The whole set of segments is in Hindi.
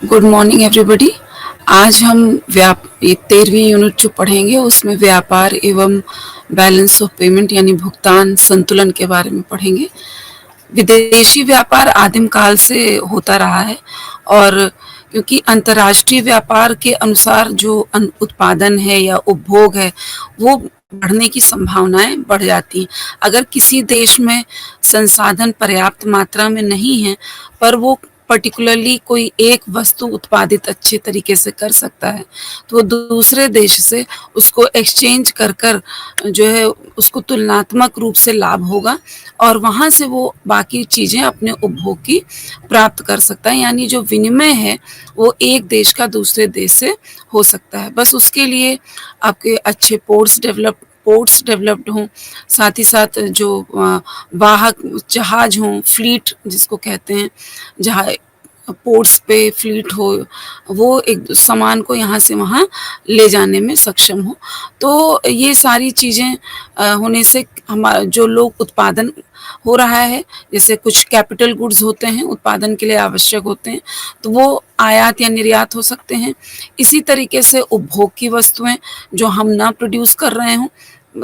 Good morning everybody. आज हम ये 13वीं यूनिट जो पढ़ेंगे उसमें व्यापार एवं बैलेंस ऑफ पेमेंट यानी भुगतान संतुलन के बारे में पढ़ेंगे। विदेशी व्यापार आदिम काल से होता रहा है और क्योंकि अंतर्राष्ट्रीय व्यापार के अनुसार जो उत्पादन है या उपभोग है वो बढ़ने की संभावनाएं बढ़ जाती हैं। अगर किसी देश में संसाधन पर्याप्त मात्रा में नहीं है पर वो पर्टिकुलरली कोई एक वस्तु उत्पादित अच्छे तरीके से कर सकता है तो वो दूसरे देश से उसको एक्सचेंज कर कर जो है उसको तुलनात्मक रूप से लाभ होगा और वहाँ से वो बाकी चीज़ें अपने उपभोग की प्राप्त कर सकता है। यानी जो विनिमय है वो एक देश का दूसरे देश से हो सकता है। बस उसके लिए आपके अच्छे पोर्ट्स डेवलप्ड हों, साथ ही साथ जो वाहक जहाज हों, फ्लीट जिसको कहते हैं, जहाँ पोर्ट्स पे फ्लीट हो, वो एक सामान को यहाँ से वहाँ ले जाने में सक्षम हो। तो ये सारी चीज़ें होने से हमारा जो लोग उत्पादन हो रहा है, जैसे कुछ कैपिटल गुड्स होते हैं उत्पादन के लिए आवश्यक होते हैं तो वो आयात या निर्यात हो सकते हैं। इसी तरीके से उपभोग की वस्तुएं जो हम ना प्रोड्यूस कर रहे हों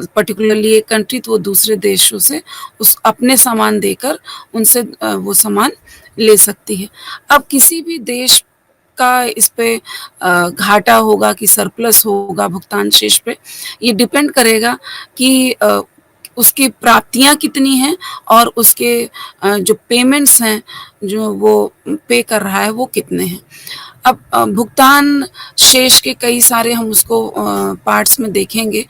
पर्टिकुलरली एक कंट्री तो वो दूसरे देशों से उस अपने सामान देकर उनसे वो सामान ले सकती है। अब किसी भी देश का इस पे घाटा होगा कि सरप्लस होगा भुगतान शेष पे, ये डिपेंड करेगा कि उसकी प्राप्तियां कितनी हैं और उसके जो पेमेंट्स हैं जो वो पे कर रहा है वो कितने हैं। अब भुगतान शेष के कई सारे हम उसको पार्ट्स में देखेंगे।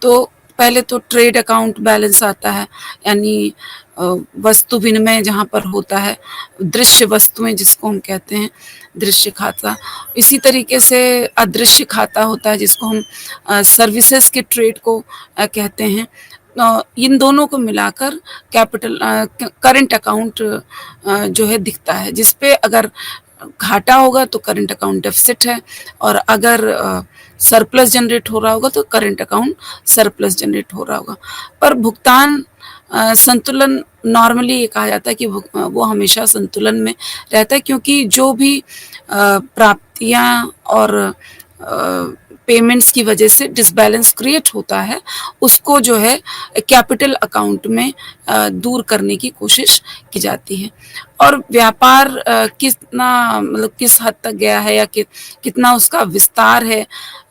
तो पहले तो ट्रेड अकाउंट बैलेंस आता है, यानी वस्तु विनिमय जहाँ पर होता है, दृश्य वस्तुएं जिसको हम कहते हैं दृश्य खाता। इसी तरीके से अदृश्य खाता होता है जिसको हम सर्विसेज के ट्रेड को कहते हैं। इन दोनों को मिलाकर कैपिटल करंट अकाउंट जो है दिखता है, जिस पे अगर घाटा होगा तो करंट अकाउंट डेफिसिट है और अगर सरप्लस जनरेट हो रहा होगा तो करंट अकाउंट सरप्लस जनरेट हो रहा होगा। पर भुगतान संतुलन नॉर्मली ये कहा जाता है कि वो हमेशा संतुलन में रहता है, क्योंकि जो भी प्राप्तियां और पेमेंट्स की वजह से डिसबैलेंस क्रिएट होता है उसको जो है कैपिटल अकाउंट में दूर करने की कोशिश की जाती है। और व्यापार कितना मतलब किस हद तक गया है या कितना उसका विस्तार है,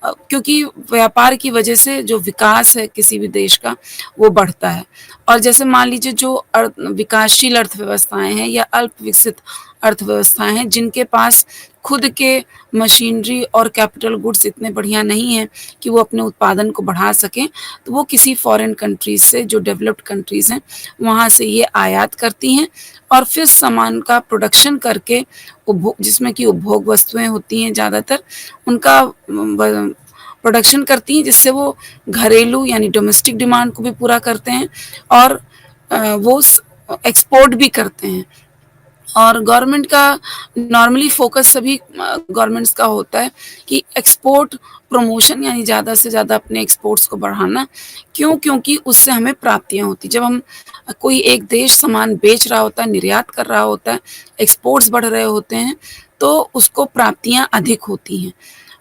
क्योंकि व्यापार की वजह से जो विकास है किसी भी देश का वो बढ़ता है। और जैसे मान लीजिए जो विकासशील अर्थव्यवस्थाएं हैं या अल्प विकसित अर्थव्यवस्थाएं हैं जिनके पास खुद के मशीनरी और कैपिटल गुड्स इतने बढ़िया नहीं हैं कि वो अपने उत्पादन को बढ़ा सकें, तो वो किसी फॉरेन कंट्रीज से जो डेवलप्ड कंट्रीज़ हैं वहाँ से ये आयात करती हैं और फिर सामान का प्रोडक्शन करके उपभोग, जिसमें कि उपभोग वस्तुएं होती हैं ज़्यादातर, उनका प्रोडक्शन करती हैं जिससे वो घरेलू यानी डोमेस्टिक डिमांड को भी पूरा करते हैं और वो एक्सपोर्ट भी करते हैं। और गवर्नमेंट का नॉर्मली फोकस सभी गवर्नमेंट्स का होता है कि एक्सपोर्ट प्रमोशन यानी ज़्यादा से ज़्यादा अपने एक्सपोर्ट्स को बढ़ाना। क्योंकि उससे हमें प्राप्तियां होती, जब हम कोई एक देश सामान बेच रहा होता है, निर्यात कर रहा होता है, एक्सपोर्ट्स बढ़ रहे होते हैं तो उसको प्राप्तियां अधिक होती हैं।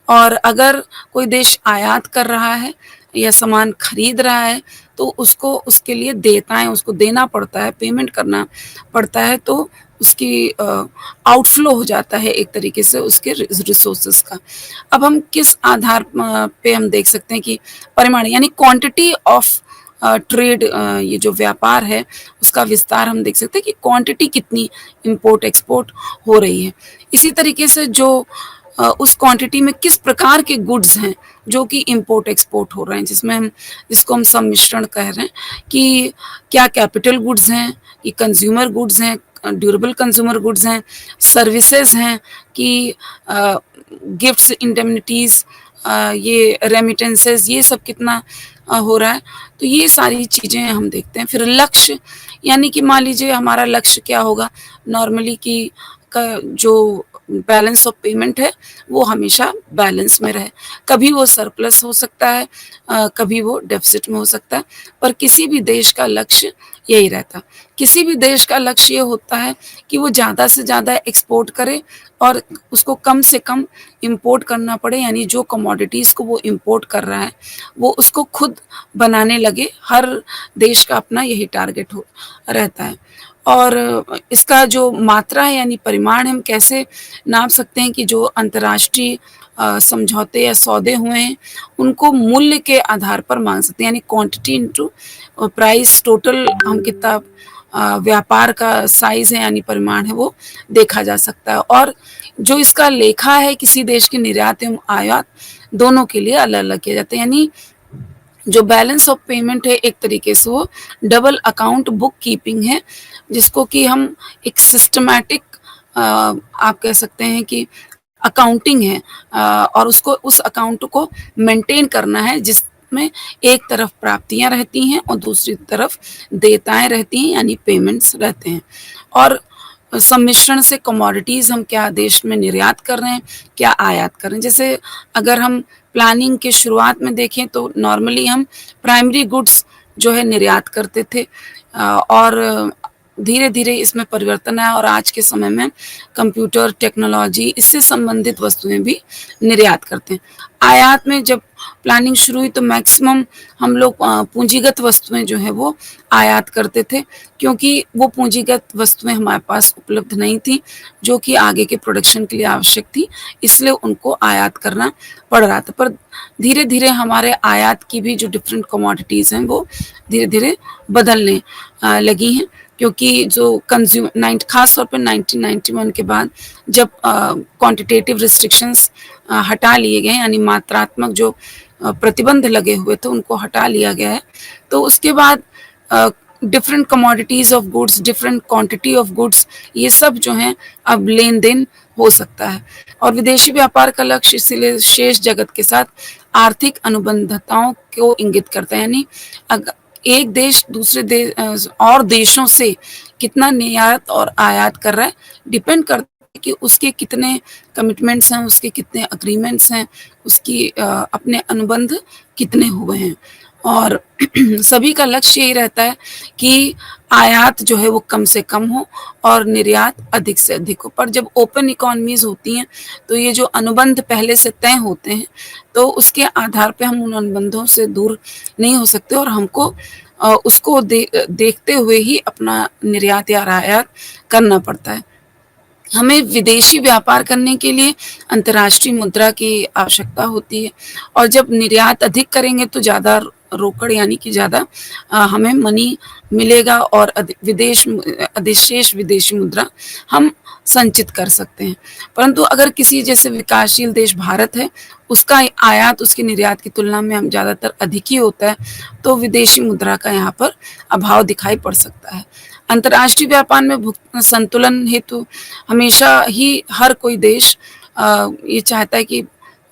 और अगर कोई देश आयात कर रहा है या सामान खरीद रहा है तो उसको उसके लिए देयताएं उसको देना पड़ता है, पेमेंट करना पड़ता है, तो उसकी आउटफ्लो हो जाता है एक तरीके से उसके रिसोर्सेज का। अब हम किस आधार पे हम देख सकते हैं कि परिमाण यानी क्वांटिटी ऑफ ट्रेड, ये जो व्यापार है उसका विस्तार हम देख सकते हैं कि क्वांटिटी कितनी इंपोर्ट एक्सपोर्ट हो रही है। इसी तरीके से जो उस क्वांटिटी में किस प्रकार के गुड्स हैं जो कि इंपोर्ट एक्सपोर्ट हो रहे हैं, जिसको हम सम्मिश्रण कह रहे हैं कि क्या कैपिटल गुड्स हैं कि कंज्यूमर गुड्स हैं, ड्यूरेबल कंज्यूमर गुड्स हैं, सर्विसेज हैं कि गिफ्ट्स, इंडेमनिटीज़, ये रेमिटेंसेस, ये सब कितना हो रहा है। तो ये सारी चीज़ें हम देखते हैं। फिर लक्ष्य यानी कि मान लीजिए हमारा लक्ष्य क्या होगा नॉर्मली कि जो बैलेंस ऑफ पेमेंट है वो हमेशा बैलेंस में रहे। कभी वो सरप्लस हो सकता है, कभी वो डेफ़िसिट में हो सकता है, पर किसी भी देश का लक्ष्य यही रहता है। किसी भी देश का लक्ष्य ये होता है कि वो ज़्यादा से ज़्यादा एक्सपोर्ट करे और उसको कम से कम इम्पोर्ट करना पड़े, यानी जो कमोडिटीज़ को वो इम्पोर्ट कर रहा है, वो उसको खुद बनाने लगे। हर देश का अपना यही टारगेट हो रहता है। और इसका जो मात्रा है यानी परिमाण हम कैसे नाप सकते हैं कि जो अंतर्राष्ट्रीय समझौते या सौदे हुए हैं, उनको मूल्य के आधार पर मान सकते हैं, यानी क्वांटिटी इनटू प्राइस टोटल हम कितना व्यापार का साइज़ है यानी परिमाण है वो देखा जा सकता है। और जो इसका लेखा है किसी देश के निर्यात एवं आयात दोनों के लिए अलग-अलग किया जाता है, यानी जो बैलेंस ऑफ पेमेंट है एक तरीके से वो डबल अकाउंट बुक कीपिंग है, जिसको कि हम एक सिस्टमैटिक आप कह सकते हैं कि अकाउंटिंग है, और उसको उस अकाउंट को मेंटेन करना है जिसमें एक तरफ प्राप्तियाँ रहती हैं और दूसरी तरफ देयताएँ रहती हैं यानी पेमेंट्स रहते हैं। और सम्मिश्रण से कमोडिटीज़ हम क्या देश में निर्यात कर रहे हैं, क्या आयात कर रहे हैं। जैसे अगर हम प्लानिंग के शुरुआत में देखें तो नॉर्मली हम प्राइमरी गुड्स जो है निर्यात करते थे, और धीरे-धीरे इसमें परिवर्तन आया और आज के समय में कंप्यूटर टेक्नोलॉजी इससे संबंधित वस्तुएँ भी निर्यात करते हैं। आयात में जब प्लानिंग शुरू हुई तो मैक्सिमम हम लोग पूंजीगत वस्तुएँ जो हैं वो आयात करते थे, क्योंकि वो पूंजीगत वस्तुएँ हमारे पास उपलब्ध नहीं थी, जो कि आगे के प्रोडक्शन के लिए आवश्यक थी, इसलिए उनको आयात करना पड़ रहा था। पर धीरे-धीरे हमारे आयात की भी जो डिफरेंट कमोडिटीज़ हैं वो धीरे-धीरे बदलने लगी हैं, क्योंकि जो ख़ास तौर पे 1991 के बाद जब क्वांटिटेटिव रिस्ट्रिक्शंस हटा लिए गए, यानी मात्रात्मक जो प्रतिबंध लगे हुए थे उनको हटा लिया गया है, तो उसके बाद different commodities of goods, different quantity of goods, ये सब जो हैं अब लेन-देन हो सकता है। और विदेशी व्यापार का लक्ष्य इसीलिए शेष जगत के साथ आर्थिक अनुबंधताओं को इंगित करता है, यानी अग एक देश दूसरे और देशों से कितना निर्यात और आयात कर रहा है, डिपेंड करता है कि उसके कितने कमिटमेंट्स हैं, उसके कितने एग्रीमेंट्स हैं, उसकी अपने अनुबंध कितने हुए हैं। और सभी का लक्ष्य यही रहता है कि आयात जो है वो कम से कम हो और निर्यात अधिक से अधिक हो। पर जब ओपन इकोनॉमीज़ होती हैं, तो ये जो अनुबंध पहले से तय होते हैं, तो उसके आधार पे हम उन अनुबंधों से दूर नहीं हो सकते और हमको उसको देखते हुए ही अपना निर्यात या आयात करना पड़ता है। हमें विदेशी व्यापार करने के लिए अंतर्राष्ट्रीय मुद्रा की आवश्यकता होती है, और जब निर्यात अधिक करेंगे तो ज़्यादा रोकड़ यानी कि ज़्यादा हमें मनी मिलेगा और अधिशेष विदेशी मुद्रा हम संचित कर सकते हैं। परंतु अगर किसी जैसे विकासशील देश भारत है, उसका आयात उसके निर्यात की तुलना में हम ज़्यादातर अधिक ही होता है, तो विदेशी मुद्रा का यहाँ पर अभाव दिखाई पड़ सकता है। अंतर्राष्ट्रीय व्यापार में संतुलन हेतु हमेशा ही हर कोई देश ये चाहता है कि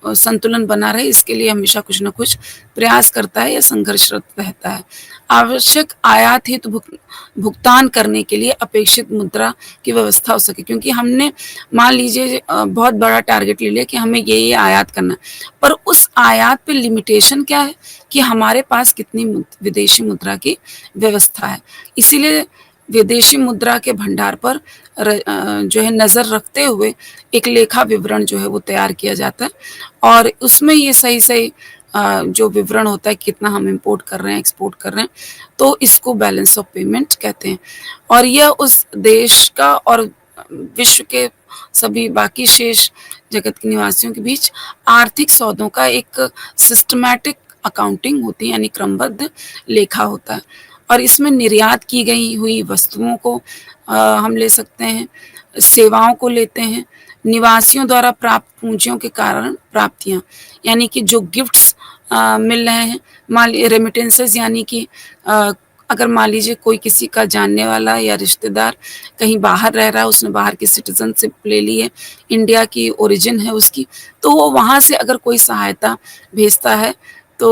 संतुलन बना रहे, इसके लिए हमेशा कुछ न कुछ प्रयास करता है या संघर्षरत रहता है। आवश्यक आयात हेतु भुगतान करने के लिए अपेक्षित मुद्रा की व्यवस्था हो सके, क्योंकि हमने मान लीजिए बहुत बड़ा टारगेट ले लिया कि हमें ये आयात करना है, पर उस आयात पे लिमिटेशन क्या है कि हमारे पास कितनी विदेशी मुद्रा की व्यवस्था है। इसीलिए विदेशी मुद्रा के भंडार पर जो है नज़र रखते हुए एक लेखा विवरण जो है वो तैयार किया जाता है, और उसमें ये सही-सही जो विवरण होता है कितना हम इम्पोर्ट कर रहे हैं, एक्सपोर्ट कर रहे हैं, तो इसको बैलेंस ऑफ पेमेंट कहते हैं। और यह उस देश का और विश्व के सभी बाकी शेष जगत के निवासियों के बीच आर्थिक सौदों का एक सिस्टमैटिक अकाउंटिंग होती है, यानी क्रमबद्ध लेखा होता है। और इसमें निर्यात की गई हुई वस्तुओं को हम ले सकते हैं, सेवाओं को लेते हैं, निवासियों द्वारा प्राप्त पूंजियों के कारण प्राप्तियाँ, यानी कि जो गिफ्ट्स मिल रहे हैं, रेमिटेंसेस, यानी कि अगर मान लीजिए कोई किसी का जानने वाला या रिश्तेदार कहीं बाहर रह रहा है, उसने बाहर की सिटीज़नशिप ले ली है, इंडिया की ओरिजिन है उसकी, तो वो वहाँ से अगर कोई सहायता भेजता है तो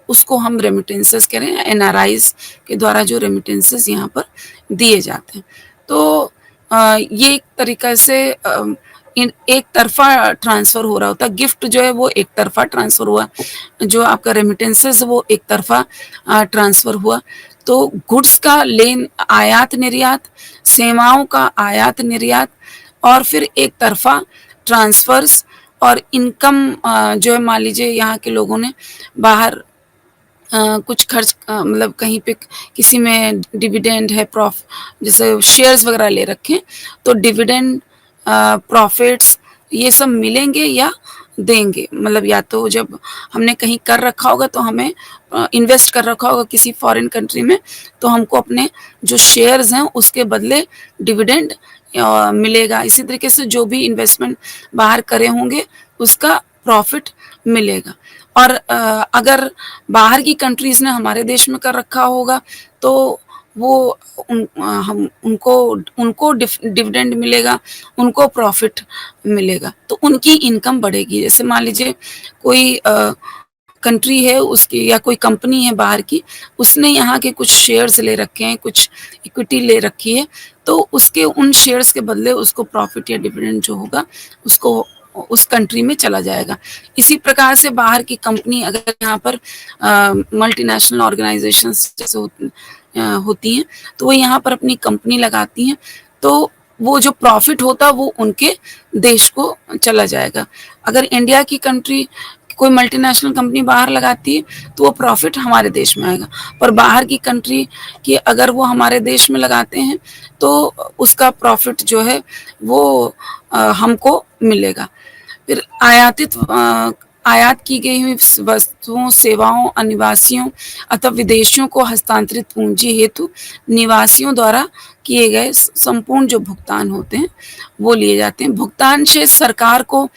उसको हम रेमिटेंसेस कह रहे हैं, एनआरआईज़ के द्वारा जो रेमिटेंसेस यहाँ पर दिए जाते हैं। तो ये एक तरीक़ा से एक तरफा ट्रांसफ़र हो रहा होता है। गिफ्ट जो है वो एक तरफा ट्रांसफ़र हुआ, जो आपका रेमिटेंसेस वो एक तरफा ट्रांसफ़र हुआ। तो गुड्स का आयात-निर्यात, सेवाओं का आयात-निर्यात और फिर एक तरफा ट्रांसफ़र्स और इनकम जो है मान लीजिए यहाँ के लोगों ने बाहर कुछ खर्च मतलब कहीं पे किसी में डिविडेंड है जैसे शेयर्स वगैरह ले रखे हैं, तो डिविडेंड प्रॉफिट्स ये सब मिलेंगे या देंगे। मतलब या तो जब हमने कहीं कर रखा होगा तो हमें इन्वेस्ट कर रखा होगा किसी फॉरेन कंट्री में, तो हमको अपने जो शेयर्स हैं उसके बदले डिविडेंड मिलेगा। इसी तरीके से जो भी इन्वेस्टमेंट बाहर करे होंगे उसका प्रॉफिट मिलेगा। और अगर बाहर की कंट्रीज़ ने हमारे देश में कर रखा होगा तो वो हम उनको उनको डिविडेंड मिलेगा, उनको प्रॉफिट मिलेगा, तो उनकी इनकम बढ़ेगी। जैसे मान लीजिए कोई कंट्री है उसकी या कोई कंपनी है बाहर की, उसने यहाँ के कुछ शेयर्स ले रखे हैं, कुछ इक्विटी ले रखी है, तो उसके उन शेयर्स के बदले उसको प्रॉफिट या डिविडेंड जो होगा उसको उस कंट्री में चला जाएगा। इसी प्रकार से बाहर की कंपनी अगर यहाँ पर मल्टीनेशनल ऑर्गेनाइजेशंस जैसे होती हैं, तो वो यहाँ पर अपनी कंपनी लगाती हैं, तो वो जो प्रॉफिट होता है वो उनके देश को चला जाएगा। अगर इंडिया की कंट्री कोई मल्टीनेशनल कंपनी बाहर लगाती है तो वो प्रॉफिट हमारे देश में आएगा, पर बाहर की कंट्री की अगर वो हमारे देश में लगाते हैं तो उसका प्रॉफिट जो है वो हमको मिलेगा। फिर आयात की गई हुई वस्तुओं, सेवाओं, अनिवासियों अथवा विदेशियों को हस्तांतरित पूंजी हेतु निवासियों द्वारा किए गए संपूर्ण जो भुगतान होते हैं वो लिए जाते हैं। भुगतान शेष सरकार को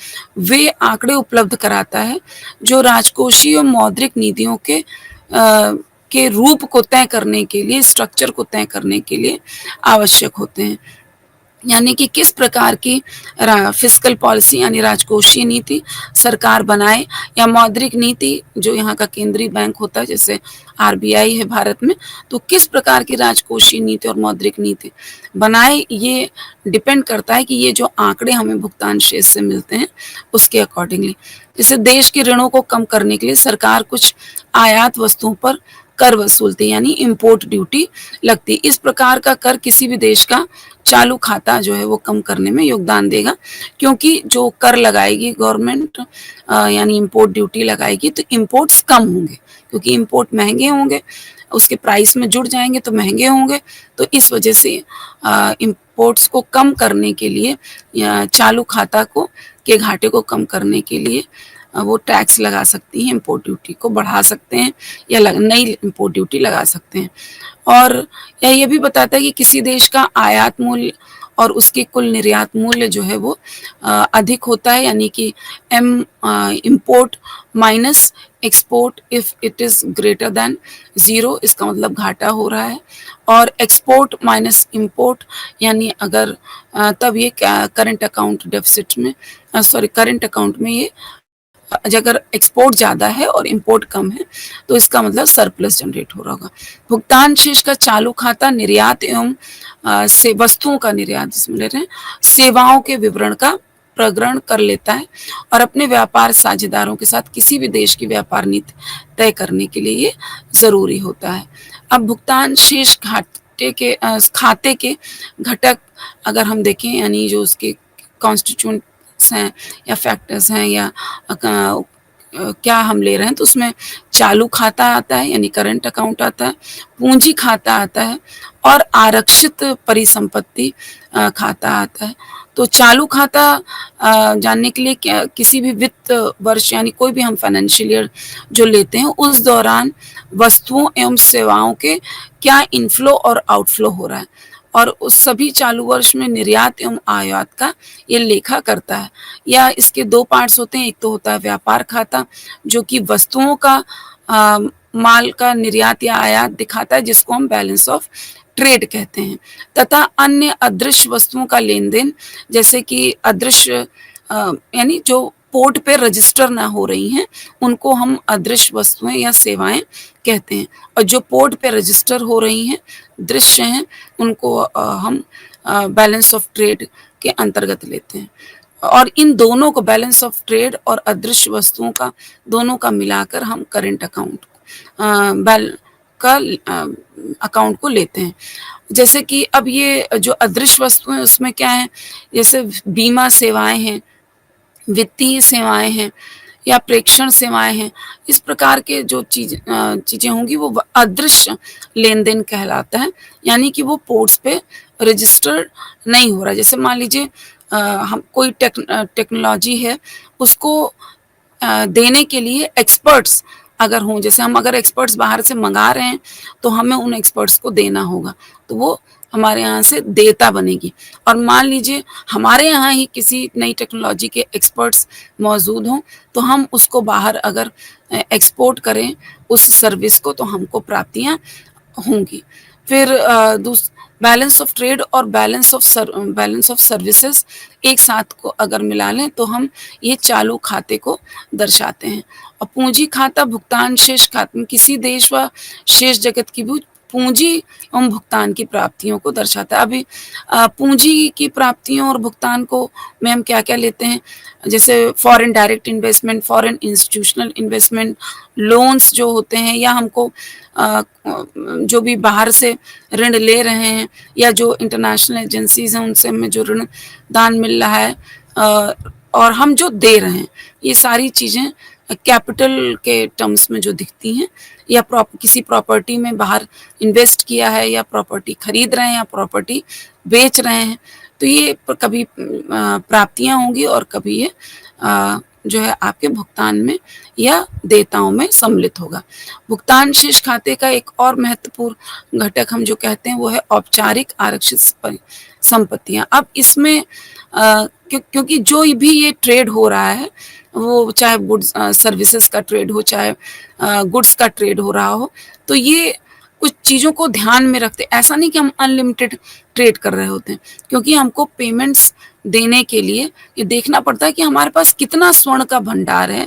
वे आंकड़े उपलब्ध कराता है जो राजकोषीय और मौद्रिक नीतियों के रूप को तय करने के लिए, स्ट्रक्चर को तय करने के लिए आवश्यक होते हैं। यानी कि किस प्रकार की फिस्कल पॉलिसी यानी राजकोषीय नीति सरकार बनाए या मौद्रिक नीति जो यहाँ का केंद्रीय बैंक होता है जैसे आरबीआई है भारत में, तो किस प्रकार की राजकोषीय नीति और मौद्रिक नीति बनाए ये डिपेंड करता है कि ये जो आंकड़े हमें भुगतान शेष से मिलते हैं उसके अकॉर्डिंगली। जैसे देश के ऋणों को कम करने के लिए सरकार कुछ आयात वस्तुओं पर कर वसूलती यानी इम्पोर्ट ड्यूटी लगती। इस प्रकार का कर किसी भी देश का चालू खाता जो है वो कम करने में योगदान देगा, क्योंकि जो कर लगाएगी गवर्नमेंट यानी इम्पोर्ट ड्यूटी लगाएगी तो इम्पोर्ट्स कम होंगे, क्योंकि इम्पोर्ट महंगे होंगे, उसके प्राइस में जुड़ जाएंगे तो महंगे होंगे। तो इस वजह से इम्पोर्ट्स को कम करने के लिए या चालू खाता को के घाटे को कम करने के लिए वो टैक्स लगा सकती हैं, इम्पोर्ट ड्यूटी को बढ़ा सकते हैं या नई इम्पोर्ट ड्यूटी लगा सकते हैं। और ये भी बताता है कि किसी देश का आयात मूल्य और उसके कुल निर्यात मूल्य जो है वो अधिक होता है, यानी कि import minus export if it is greater than zero, इसका मतलब घाटा हो रहा है। और एक्सपोर्ट माइनस इम्पोर्ट यानी अगर तब ये करंट अकाउंट डेफिसिट में करंट अकाउंट में ये अगर एक्सपोर्ट ज़्यादा है और इंपोर्ट कम है तो इसका मतलब सरप्लस जनरेट हो रहा होगा। भुगतान शेष का चालू खाता निर्यात एवं से वस्तुओं का निर्यात जिसमें ले रहे हैं, सेवाओं के विवरण का प्रग्रहण कर लेता है और अपने व्यापार साझेदारों के साथ किसी भी देश की व्यापार नीति तय करने के लिए ये ज़रूरी होता है। अब भुगतान शेष खाते के घटक अगर हम देखें यानी जो उसके कॉन्स्टिट्यूएंट्स हैं या फैक्टर्स हैं या क्या हम ले रहे हैं, तो उसमें चालू खाता आता है यानी करंट अकाउंट आता है, पूंजी खाता आता है और आरक्षित परिसंपत्ति खाता आता है। तो चालू खाता जानने के लिए किसी भी वित्त वर्ष यानी कोई भी हम फाइनेंशियल ईयर जो लेते हैं उस दौरान वस्तुओं एवं सेवाओं के क्या इनफ्लो और आउटफ्लो हो रहा है, और उस सभी चालू वर्ष में निर्यात एवं आयात का ये लेखा करता है। या इसके दो पार्ट्स होते हैं, एक तो होता है व्यापार खाता जो कि वस्तुओं का माल का निर्यात या आयात दिखाता है जिसको हम बैलेंस ऑफ ट्रेड कहते हैं, तथा अन्य अदृश्य वस्तुओं का लेन देन जैसे कि अदृश्य यानी जो पोर्ट पे रजिस्टर ना हो रही हैं उनको हम अदृश्य वस्तुएं या सेवाएं कहते हैं, और जो पोर्ट पे रजिस्टर हो रही हैं दृश्य हैं उनको हम बैलेंस ऑफ ट्रेड के अंतर्गत लेते हैं। और इन दोनों को बैलेंस ऑफ ट्रेड और अदृश्य वस्तुओं का दोनों का मिलाकर हम करंट अकाउंट बैल का अकाउंट को लेते हैं। जैसे कि अब ये जो अदृश्य वस्तुएं उसमें क्या है, जैसे बीमा सेवाएं हैं, वित्तीय सेवाएं हैं या प्रेषण सेवाएं हैं। इस प्रकार के जो चीज़ें होंगी वो अदृश्य लेन-देन कहलाता है, यानी कि वो पोर्ट्स पे रजिस्टर्ड नहीं हो रहा है। जैसे मान लीजिए हम कोई टेक्नोलॉजी है, उसको देने के लिए एक्सपर्ट्स अगर हों, जैसे हम अगर एक्सपर्ट्स बाहर से मंगा रहे हैं, तो हमें उन एक्सपर्ट्स को देना होगा, तो वो हमारे यहाँ से देयता बनेगी। और मान लीजिए हमारे यहाँ ही किसी नई टेक्नोलॉजी के एक्सपर्ट्स मौजूद हों, तो हम उसको बाहर अगर एक्सपोर्ट करें उस सर्विस को, तो हमको प्राप्तियाँ होंगी। फिर बैलेंस ऑफ ट्रेड और बैलेंस ऑफ सर्विसेज एक साथ को अगर मिला लें, तो हम ये चालू खाते को दर्शाते हैं। और पूंजी खाता भुगतान शेष खाते में किसी देश व शेष जगत की भी पूंजी एवं भुगतान की प्राप्तियों को दर्शाता है। अभी पूंजी की प्राप्तियों और भुगतान को में हम क्या-क्या लेते हैं, जैसे foreign direct investment, foreign institutional investment, loans जो होते हैं, या हमको जो भी बाहर से ऋण ले रहे हैं, या जो इंटरनेशनल एजेंसीज़ हैं उनसे हमें जो ऋण दान मिल रहा है, और हम जो दे रहे हैं, ये सारी चीज़ें कैपिटल के टर्म्स में जो दिखती हैं, या किसी प्रॉपर्टी में बाहर इन्वेस्ट किया है, या प्रॉपर्टी खरीद रहे हैं, या प्रॉपर्टी बेच रहे हैं, तो ये कभी प्राप्तियाँ होंगी और कभी ये जो है आपके भुगतान में या देयताओं में सम्मिलित होगा। भुगतान शेष खाते का एक और महत्वपूर्ण घटक हम जो कहते हैं वो है औपचारिक आरक्षित संपत्तियाँ। अब इसमें क्योंकि जो भी ये ट्रेड हो रहा है, वो चाहे गुड्स सर्विसेज का ट्रेड हो, चाहे गुड्स का ट्रेड हो रहा हो, तो ये कुछ चीज़ों को ध्यान में रखते, ऐसा नहीं कि हम अनलिमिटेड ट्रेड कर रहे होते हैं, क्योंकि हमको पेमेंट्स देने के लिए ये देखना पड़ता है कि हमारे पास कितना स्वर्ण का भंडार है,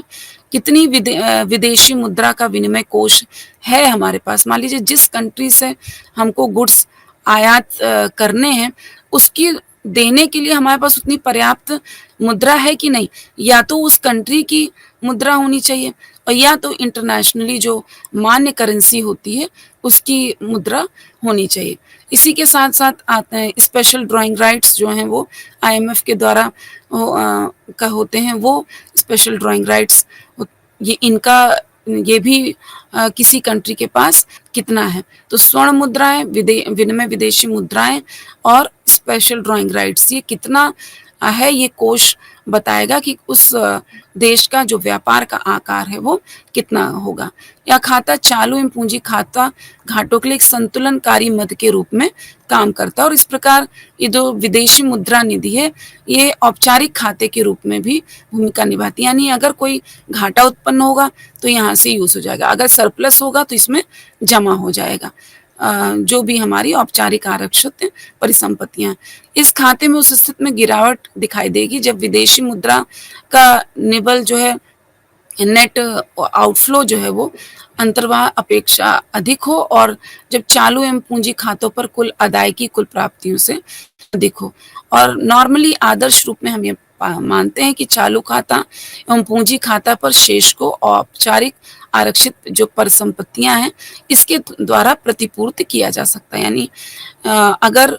कितनी विदेशी मुद्रा का विनिमय कोष है हमारे पास। मान लीजिए जिस कंट्री से हमको गुड्स आयात करने हैं, उसकी देने के लिए हमारे पास उतनी पर्याप्त मुद्रा है कि नहीं, या तो उस कंट्री की मुद्रा होनी चाहिए, और या तो इंटरनेशनली जो मान्य करेंसी होती है उसकी मुद्रा होनी चाहिए। इसी के साथ साथ आते हैं स्पेशल ड्राइंग राइट्स, जो हैं वो आईएमएफ के द्वारा का होते हैं, वो स्पेशल ड्राइंग राइट्स ये भी किसी कंट्री के पास कितना है। तो स्वर्ण मुद्राएं, विनिमय विदेशी मुद्राएं और स्पेशल ड्राइंग राइट्स, ये कितना है, ये कोष बताएगा कि उस देश का जो व्यापार का आकार है वो कितना होगा। या खाता चालू एवं पूंजी खाता घाटों के लिए एक संतुलनकारी मद के रूप में काम करता है, और इस प्रकार ये जो विदेशी मुद्रा निधि है, ये औपचारिक खाते के रूप में भी भूमिका निभाती है। यानी अगर कोई घाटा उत्पन्न होगा तो यहाँ से यूज हो जाएगा, अगर सरप्लस होगा तो इसमें जमा हो जाएगा, जो भी हमारी औपचारिक आरक्षित परिसंपत्तियां। इस खाते में उस स्थिति में गिरावट दिखाई देगी जब विदेशी मुद्रा का निबल जो है, नेट आउटफ्लो जो है वो अंतर्वाह अपेक्षा अधिक हो, और जब चालू एवं पूंजी खातों पर कुल अदायगी कुल प्राप्तियों से अधिक हो। और नॉर्मली आदर्श रूप में हम ये मानते हैं कि चालू खाता एवं पूंजी खाता पर शेष को औपचारिक आरक्षित जो परिसंपत्तियां हैं इसके द्वारा प्रतिपूर्ति किया जा सकता है। यानी अगर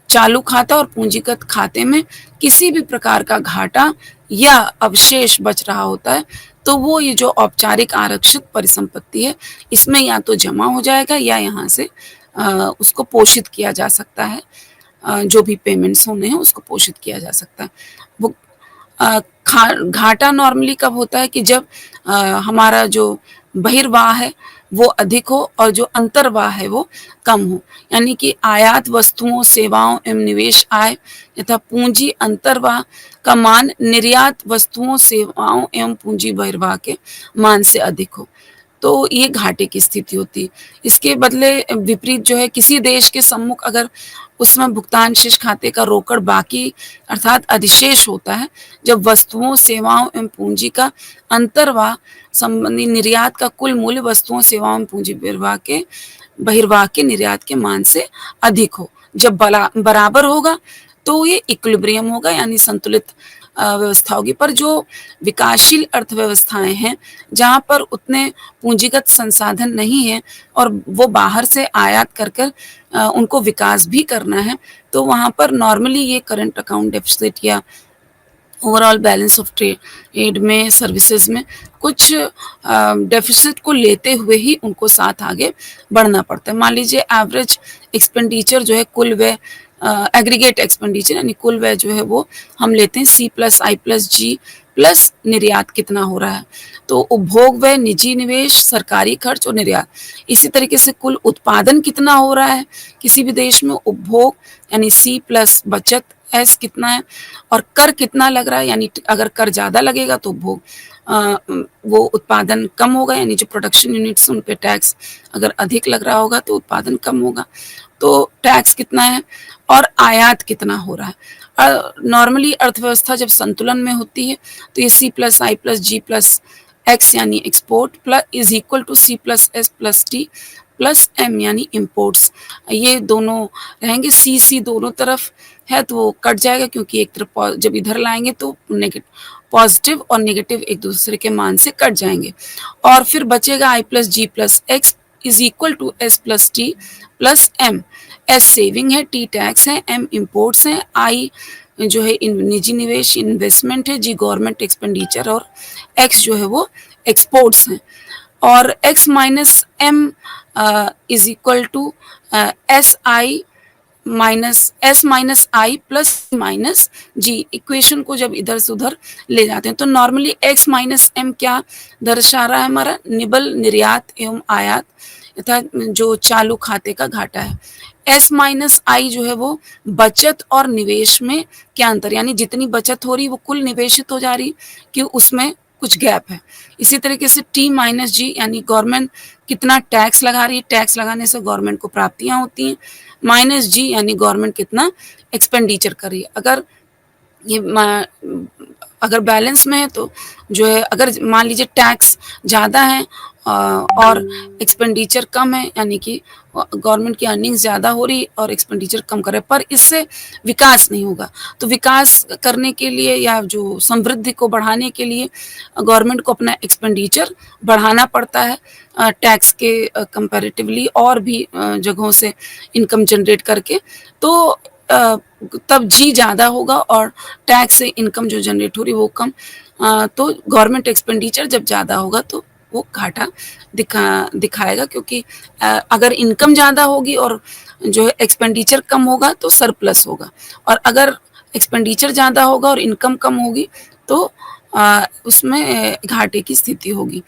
चालू खाता और पूंजीगत खाते में किसी भी प्रकार का घाटा या अवशेष बच रहा होता है, तो वो ये जो औपचारिक आरक्षित परिसंपत्ति है, इसमें या तो जमा हो जाएगा या यहाँ से उसको पोषित किया जा सकता है, जो भी पेमेंट्स होने हैं उसको पोषित किया जा सकता है। वो घाटा नॉर्मली कब होता है कि जब हमारा जो बहिर्वाह है वो अधिक हो और जो अंतर्वाह है वो कम हो। यानी कि आयात वस्तुओं, सेवाओं एवं निवेश आय तथा पूंजी अंतर्वाह का मान निर्यात वस्तुओं, सेवाओं एवं पूंजी बहिर्वाह के मान से अधिक हो, तो ये घाटे की स्थिति होती है। इसके बदले विपरीत जो है, किसी देश के सम्मुख अगर उसमें भुगतान शेष खाते का रोकड़ बाकी अर्थात अधिशेष होता है, जब वस्तुओं, सेवाओं एवं पूंजी का अंतर्वाह संबंधी निर्यात का कुल मूल्य वस्तुओं, सेवाओं एवं पूंजी बहिर्वाह के निर्यात के मान से अधिक हो। जब बराबर होगा तो ये इक्विलिब्रियम होगा, यानी संतुलित व्यवस्था होगी। पर जो विकासशील अर्थव्यवस्थाएँ हैं, जहाँ पर उतने पूंजीगत संसाधन नहीं हैं और वो बाहर से आयात कर उनको विकास भी करना है, तो वहाँ पर नॉर्मली ये करंट अकाउंट डेफ़िसिट या ओवरऑल बैलेंस ऑफ ट्रेड में, सर्विसेज में कुछ डेफ़िसिट को लेते हुए ही उनको साथ आगे बढ़ना पड़ता है। मान लीजिए एवरेज एक्सपेंडिचर जो है कुल व्यय, एग्रीगेट एक्सपेंडिचर यानी कुल व्यय जो है वो हम लेते हैं C+I+G प्लस निर्यात कितना हो रहा है। तो उपभोग व्यय, निजी निवेश, सरकारी खर्च और निर्यात। इसी तरीके से कुल उत्पादन कितना हो रहा है किसी भी देश में, उपभोग यानी C प्लस बचत S कितना है, और कर कितना लग रहा है, यानी अगर कर ज़्यादा लगेगा तो उपभोग वो उत्पादन कम होगा, यानी जो प्रोडक्शन यूनिट्स उन पे टैक्स अगर अधिक लग रहा होगा तो उत्पादन कम होगा। तो टैक्स कितना है और आयात कितना हो रहा है। नॉर्मली अर्थव्यवस्था जब संतुलन में होती है तो ये C+I+G+X यानी export plus is equal to C+S+T plus M यानी इम्पोर्ट्स, ये दोनों रहेंगे। C दोनों तरफ है तो वो कट जाएगा, क्योंकि एक तरफ जब इधर लाएंगे तो पॉजिटिव और नेगेटिव एक दूसरे के मान से कट जाएंगे, और फिर बचेगा I+G+X is equal to S+T plus M। S saving है, T टैक्स है, M इम्पोर्ट्स हैं, I जो है निजी निवेश इन्वेस्टमेंट है, G गवर्नमेंट एक्सपेंडिचर और X जो है वो एक्सपोर्ट्स हैं। और X minus M is equal to S minus I plus minus G। Equation को जब इधर से उधर ले जाते हैं तो नॉर्मली X माइनस M क्या दर्शा रहा है, हमारा निबल, निर्यात एवं आयात तथा जो चालू खाते का घाटा है। S माइनस I जो है वो बचत और निवेश में क्या अंतर, यानी जितनी बचत हो रही वो कुल निवेशित हो जा रही कि उसमें कुछ गैप है। इसी तरीके से T माइनस G यानी गवर्नमेंट कितना टैक्स लगा रही है, टैक्स लगाने से गवर्नमेंट को प्राप्तियां होती हैं, माइनस G यानी गवर्नमेंट कितना एक्सपेंडिचर कर रही है। अगर बैलेंस में है तो जो है, अगर मान लीजिए टैक्स ज़्यादा है और एक्सपेंडिचर कम है, यानी कि गवर्नमेंट की अर्निंग्स ज़्यादा हो रही और एक्सपेंडिचर कम कर रहे, पर इससे विकास नहीं होगा। तो विकास करने के लिए या जो समृद्धि को बढ़ाने के लिए गवर्नमेंट को अपना एक्सपेंडिचर बढ़ाना पड़ता है, टैक्स के कंपैरेटिवली और भी जगहों से इनकम जनरेट करके। तो तब जी ज़्यादा होगा और टैक्स से इनकम जो जनरेट हो रही वो कम। तो गवर्नमेंट एक्सपेंडिचर जब ज़्यादा होगा तो वो घाटा दिखाएगा, क्योंकि अगर इनकम ज़्यादा होगी और जो है एक्सपेंडिचर कम होगा तो सरप्लस होगा, और अगर एक्सपेंडिचर ज़्यादा होगा और इनकम कम होगी तो उसमें घाटे की स्थिति होगी।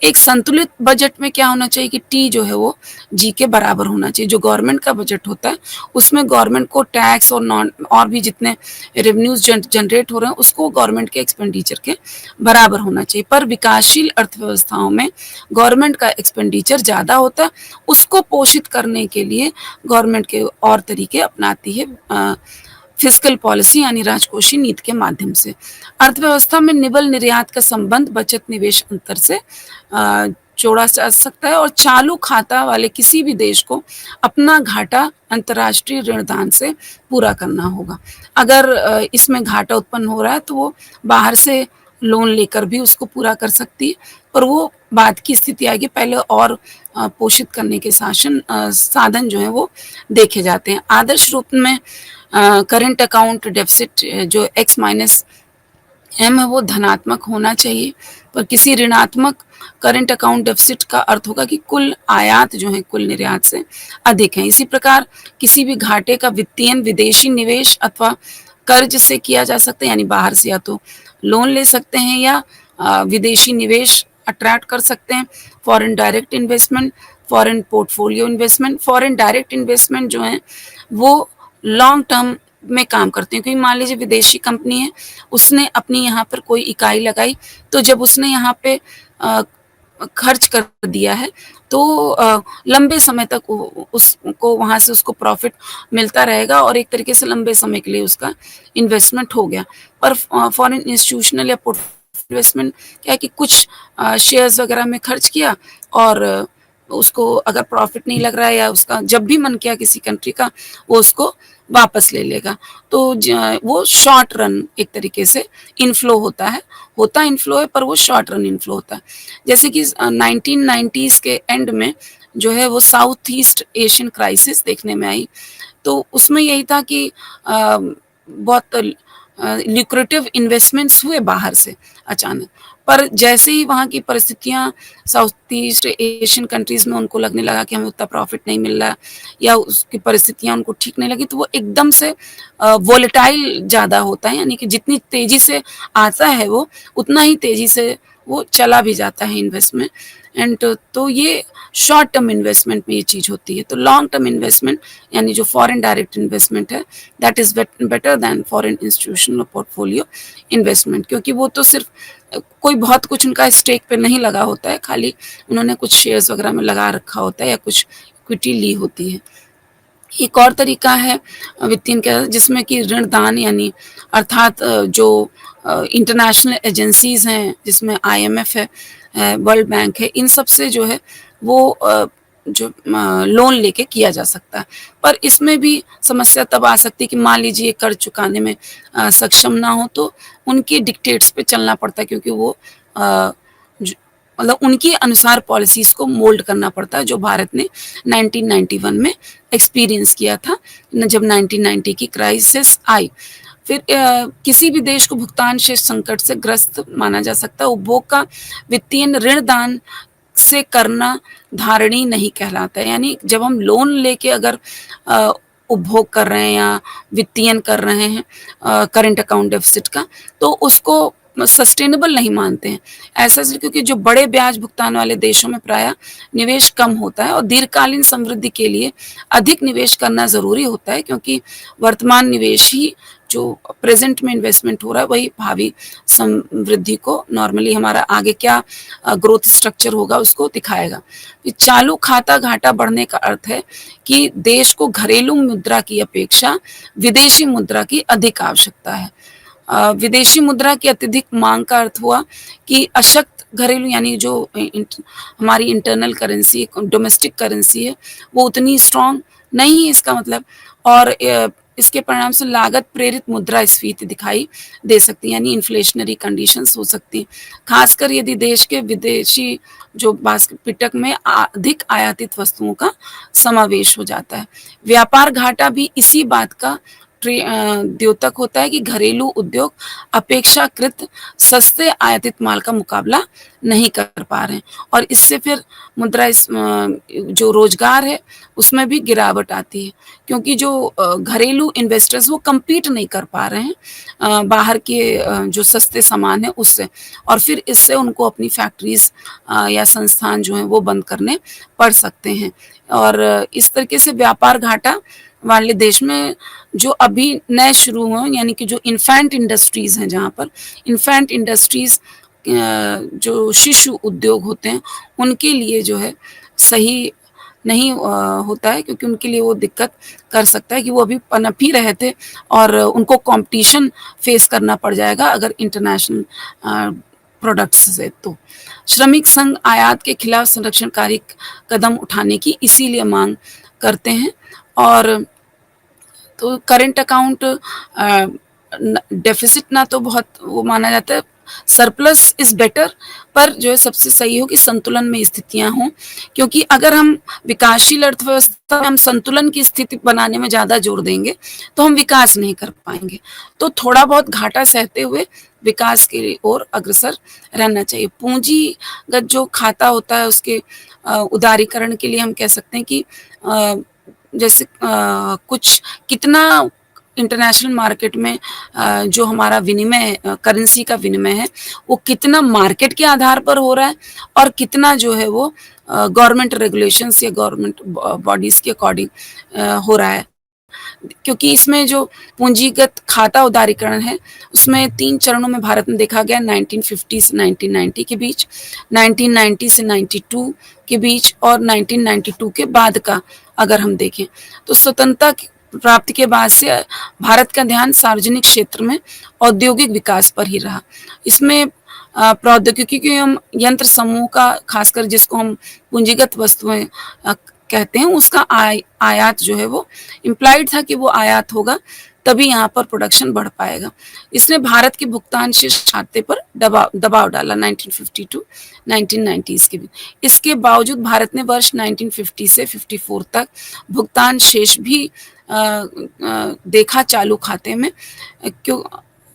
एक संतुलित बजट में क्या होना चाहिए कि टी जो है वो जी के बराबर होना चाहिए। जो गवर्नमेंट का बजट होता है उसमें गवर्नमेंट को टैक्स और भी जितने रेवेन्यूज जनरेट हो रहे हैं उसको गवर्नमेंट के एक्सपेंडिचर के बराबर होना चाहिए। पर विकासशील अर्थव्यवस्थाओं में गवर्नमेंट का एक्सपेंडिचर ज़्यादा होता है, उसको पोषित करने के लिए गवर्नमेंट के और तरीके अपनाती है फिस्कल पॉलिसी यानी राजकोषीय नीति के माध्यम से। अर्थव्यवस्था में निबल निर्यात का संबंध बचत निवेश अंतर से जोड़ा जा सकता है, और चालू खाता वाले किसी भी देश को अपना घाटा अंतर्राष्ट्रीय ऋणदान से पूरा करना होगा। अगर इसमें घाटा उत्पन्न हो रहा है तो वो बाहर से लोन लेकर भी उसको पूरा कर सकती है, पर वो बाद की स्थिति आएगी। पहले और पोषित करने के साधन जो है वो देखे जाते हैं। आदर्श रूप में करंट अकाउंट डेफिसिट जो X माइनस M है वो धनात्मक होना चाहिए, पर किसी ऋणात्मक करंट अकाउंट डेफिसिट का अर्थ होगा कि कुल आयात जो है कुल निर्यात से अधिक है। इसी प्रकार किसी भी घाटे का वित्तीयन विदेशी निवेश अथवा कर्ज से किया जा सकता है, यानी बाहर से या तो लोन ले सकते हैं या विदेशी निवेश अट्रैक्ट कर सकते हैं। Foreign direct investment, foreign portfolio investment. Foreign direct investment जो है वो लॉन्ग टर्म में काम करते हैं, क्योंकि मान लीजिए विदेशी कंपनी है, उसने अपनी यहाँ पर कोई इकाई लगाई, तो जब उसने यहाँ पे खर्च कर दिया है तो लंबे समय तक उसको वहाँ से उसको प्रॉफिट मिलता रहेगा और एक तरीके से लंबे समय के लिए उसका इन्वेस्टमेंट हो गया। पर फॉरेन इंस्टीट्यूशनल या पोर्टफोलियो इन्वेस्टमेंट क्या है कि कुछ शेयर्स वगैरह में खर्च किया और उसको अगर प्रॉफिट नहीं लग रहा है या उसका जब भी मन किया किसी कंट्री का, वो उसको वापस ले लेगा। तो वो शॉर्ट रन एक तरीके से इनफ्लो होता है, होता इनफ्लो है पर वो शॉर्ट रन इनफ्लो होता है। जैसे कि 1990s के एंड में जो है वो साउथ ईस्ट एशियन क्राइसिस देखने में आई। तो उसमें यही था कि बहुत ल्यूक्रेटिव इन्वेस्टमेंट्स हुए बाहर से अचानक, पर जैसे ही वहाँ की परिस्थितियाँ साउथ ईस्ट एशियन कंट्रीज़ में उनको लगने लगा कि हमें उतना प्रॉफिट नहीं मिल रहा या उसकी परिस्थितियाँ उनको ठीक नहीं लगी, तो वो एकदम से वोलेटाइल ज़्यादा होता है, यानी कि जितनी तेज़ी से आता है वो, उतना ही तेज़ी से वो चला भी जाता है इन्वेस्टमेंट। एंड तो ये शॉर्ट टर्म इन्वेस्टमेंट में ये चीज़ होती है। तो लॉन्ग टर्म इन्वेस्टमेंट यानी जो फॉरेन डायरेक्ट इन्वेस्टमेंट है, that is better than foreign institutional portfolio investment, क्योंकि वो तो सिर्फ कोई बहुत कुछ उनका स्टेक पे नहीं लगा होता है, खाली उन्होंने कुछ शेयर्स वगैरह में लगा रखा होता है या कुछ इक्विटी ली होती है। एक और तरीका है वित्तीयन का, जिसमें कि ऋणदान यानी अर्थात जो इंटरनेशनल एजेंसीज़ हैं, जिसमें IMF है, वर्ल्ड बैंक है, इन सब से जो है वो जो लोन लेके किया जा सकता है। पर इसमें भी समस्या तब आ सकती है कि मान लीजिए कर्ज़ चुकाने में सक्षम ना हो, तो उनके डिक्टेट्स पे चलना पड़ता है, क्योंकि वो अ, ज मतलब उनके अनुसार पॉलिसीज़ को मोल्ड करना पड़ता है, जो भारत ने 1991 में एक्सपीरियंस किया था, जब 1990 की क्राइसिस आई। फिर किसी भी देश को भुगतान शेष संकट से ग्रस्त माना जा सकता है। उपभोग का वित्तीय ऋण दान से करना धारणीय नहीं कहलाता है। यानी जब हम लोन लेके अगर उपभोग कर रहे हैं या वित्तीयन कर रहे हैं करंट अकाउंट डेफिसिट का, तो उसको सस्टेनेबल नहीं मानते हैं। ऐसा इसलिए क्योंकि जो बड़े ब्याज भुगतान वाले देशों में प्रायः निवेश कम होता है और दीर्घकालीन समृद्धि के लिए अधिक निवेश करना ज़रूरी होता है, क्योंकि वर्तमान निवेश ही जो प्रेज़ेंट में इन्वेस्टमेंट हो रहा है, वही भावी समृद्धि को, नॉर्मली हमारा आगे क्या ग्रोथ स्ट्रक्चर होगा उसको दिखाएगा। चालू खाता घाटा बढ़ने का अर्थ है कि देश को घरेलू मुद्रा की अपेक्षा विदेशी मुद्रा की अधिक आवश्यकता है। विदेशी मुद्रा की अत्यधिक माँग का अर्थ हुआ कि अशक्त घरेलू यानी जो हमारी इंटरनल करेंसी, डोमेस्टिक करेंसी है, वो उतनी स्ट्रॉन्ग नहीं है, इसका मतलब। और इसके परिणाम से लागत प्रेरित मुद्रास्फीति दिखाई दे सकती है, यानी इन्फ्लेशनरी कंडीशंस हो सकती हैं, खासकर यदि देश के विदेशी जो बास्केट में अधिक आयातित वस्तुओं का समावेश हो जाता है। व्यापार घाटा भी इसी बात का द्योतक होता है कि घरेलू उद्योग अपेक्षाकृत सस्ते आयातित माल का मुकाबला नहीं कर पा रहे हैं, और इससे फिर जो रोजगार है उसमें भी गिरावट आती है, क्योंकि जो घरेलू इन्वेस्टर्स वो कम्पीट नहीं कर पा रहे हैं बाहर के जो सस्ते सामान है उससे, और फिर इससे उनको अपनी फैक्ट्रीज या संस्थान जो हैं वो बंद करने पड़ सकते हैं। और इस तरीके से व्यापार घाटा वाले देश में जो अभी नए शुरू हुए, यानी कि जो इन्फेंट इंडस्ट्रीज़ हैं, जहाँ पर इन्फेंट इंडस्ट्रीज़ जो शिशु उद्योग होते हैं, उनके लिए जो है सही नहीं होता है, क्योंकि उनके लिए वो दिक्कत कर सकता है कि वो अभी पनप ही रहे थे और उनको कॉम्पिटिशन फेस करना पड़ जाएगा अगर इंटरनेशनल प्रोडक्ट्स से। तो श्रमिक संघ आयात के खिलाफ संरक्षणकारी कदम उठाने की इसीलिए मांग करते हैं। और तो करंट अकाउंट डेफिसिट ना तो बहुत वो माना जाता है, सरप्लस इज़ बेटर, पर जो है सबसे सही हो कि संतुलन में स्थितियाँ हों, क्योंकि अगर हम विकासशील अर्थव्यवस्था में हम संतुलन की स्थिति बनाने में ज़्यादा जोर देंगे, तो हम विकास नहीं कर पाएँगे। तो थोड़ा बहुत घाटा सहते हुए विकास की ओर अग्रसर रहना चाहिए। पूंजीगत जो खाता होता है उसके उदारीकरण के लिए हम कह सकते हैं कि जैसे कुछ कितना इंटरनेशनल मार्केट में जो हमारा विनिमय करेंसी का विनिमय है, वो कितना मार्केट के आधार पर हो रहा है और कितना जो है वो गवर्नमेंट रेगुलेशंस या गवर्नमेंट बॉडीज़ के अकॉर्डिंग हो रहा है। क्योंकि इसमें जो पूंजीगत खाता उदारीकरण है, उसमें 3 चरणों में भारत में देखा गया, 1950 से 1990 के बीच, 1990 से 92 के बीच और 1992 के बाद का अगर हम देखें, तो स्वतंत्रता प्राप्ति के बाद से भारत का ध्यान सार्वजनिक क्षेत्र में औद्योगिक विकास पर ही रहा। इसमें प्रौद्योगिकी के हम यंत्र समूह का खासकर जिसको हम पूंजीगत वस्तुएँ कहते हैं उसका आयात जो है वो इम्प्लाइड था कि वो आयात होगा, तभी यहाँ पर प्रोडक्शन बढ़ पाएगा। इसने भारत के भुगतान शेष खाते पर दबाव डाला 1952 1990s के भी। इसके बावजूद भारत ने वर्ष 1950 से 54 तक भुगतान शेष भी देखा चालू खाते में। क्यों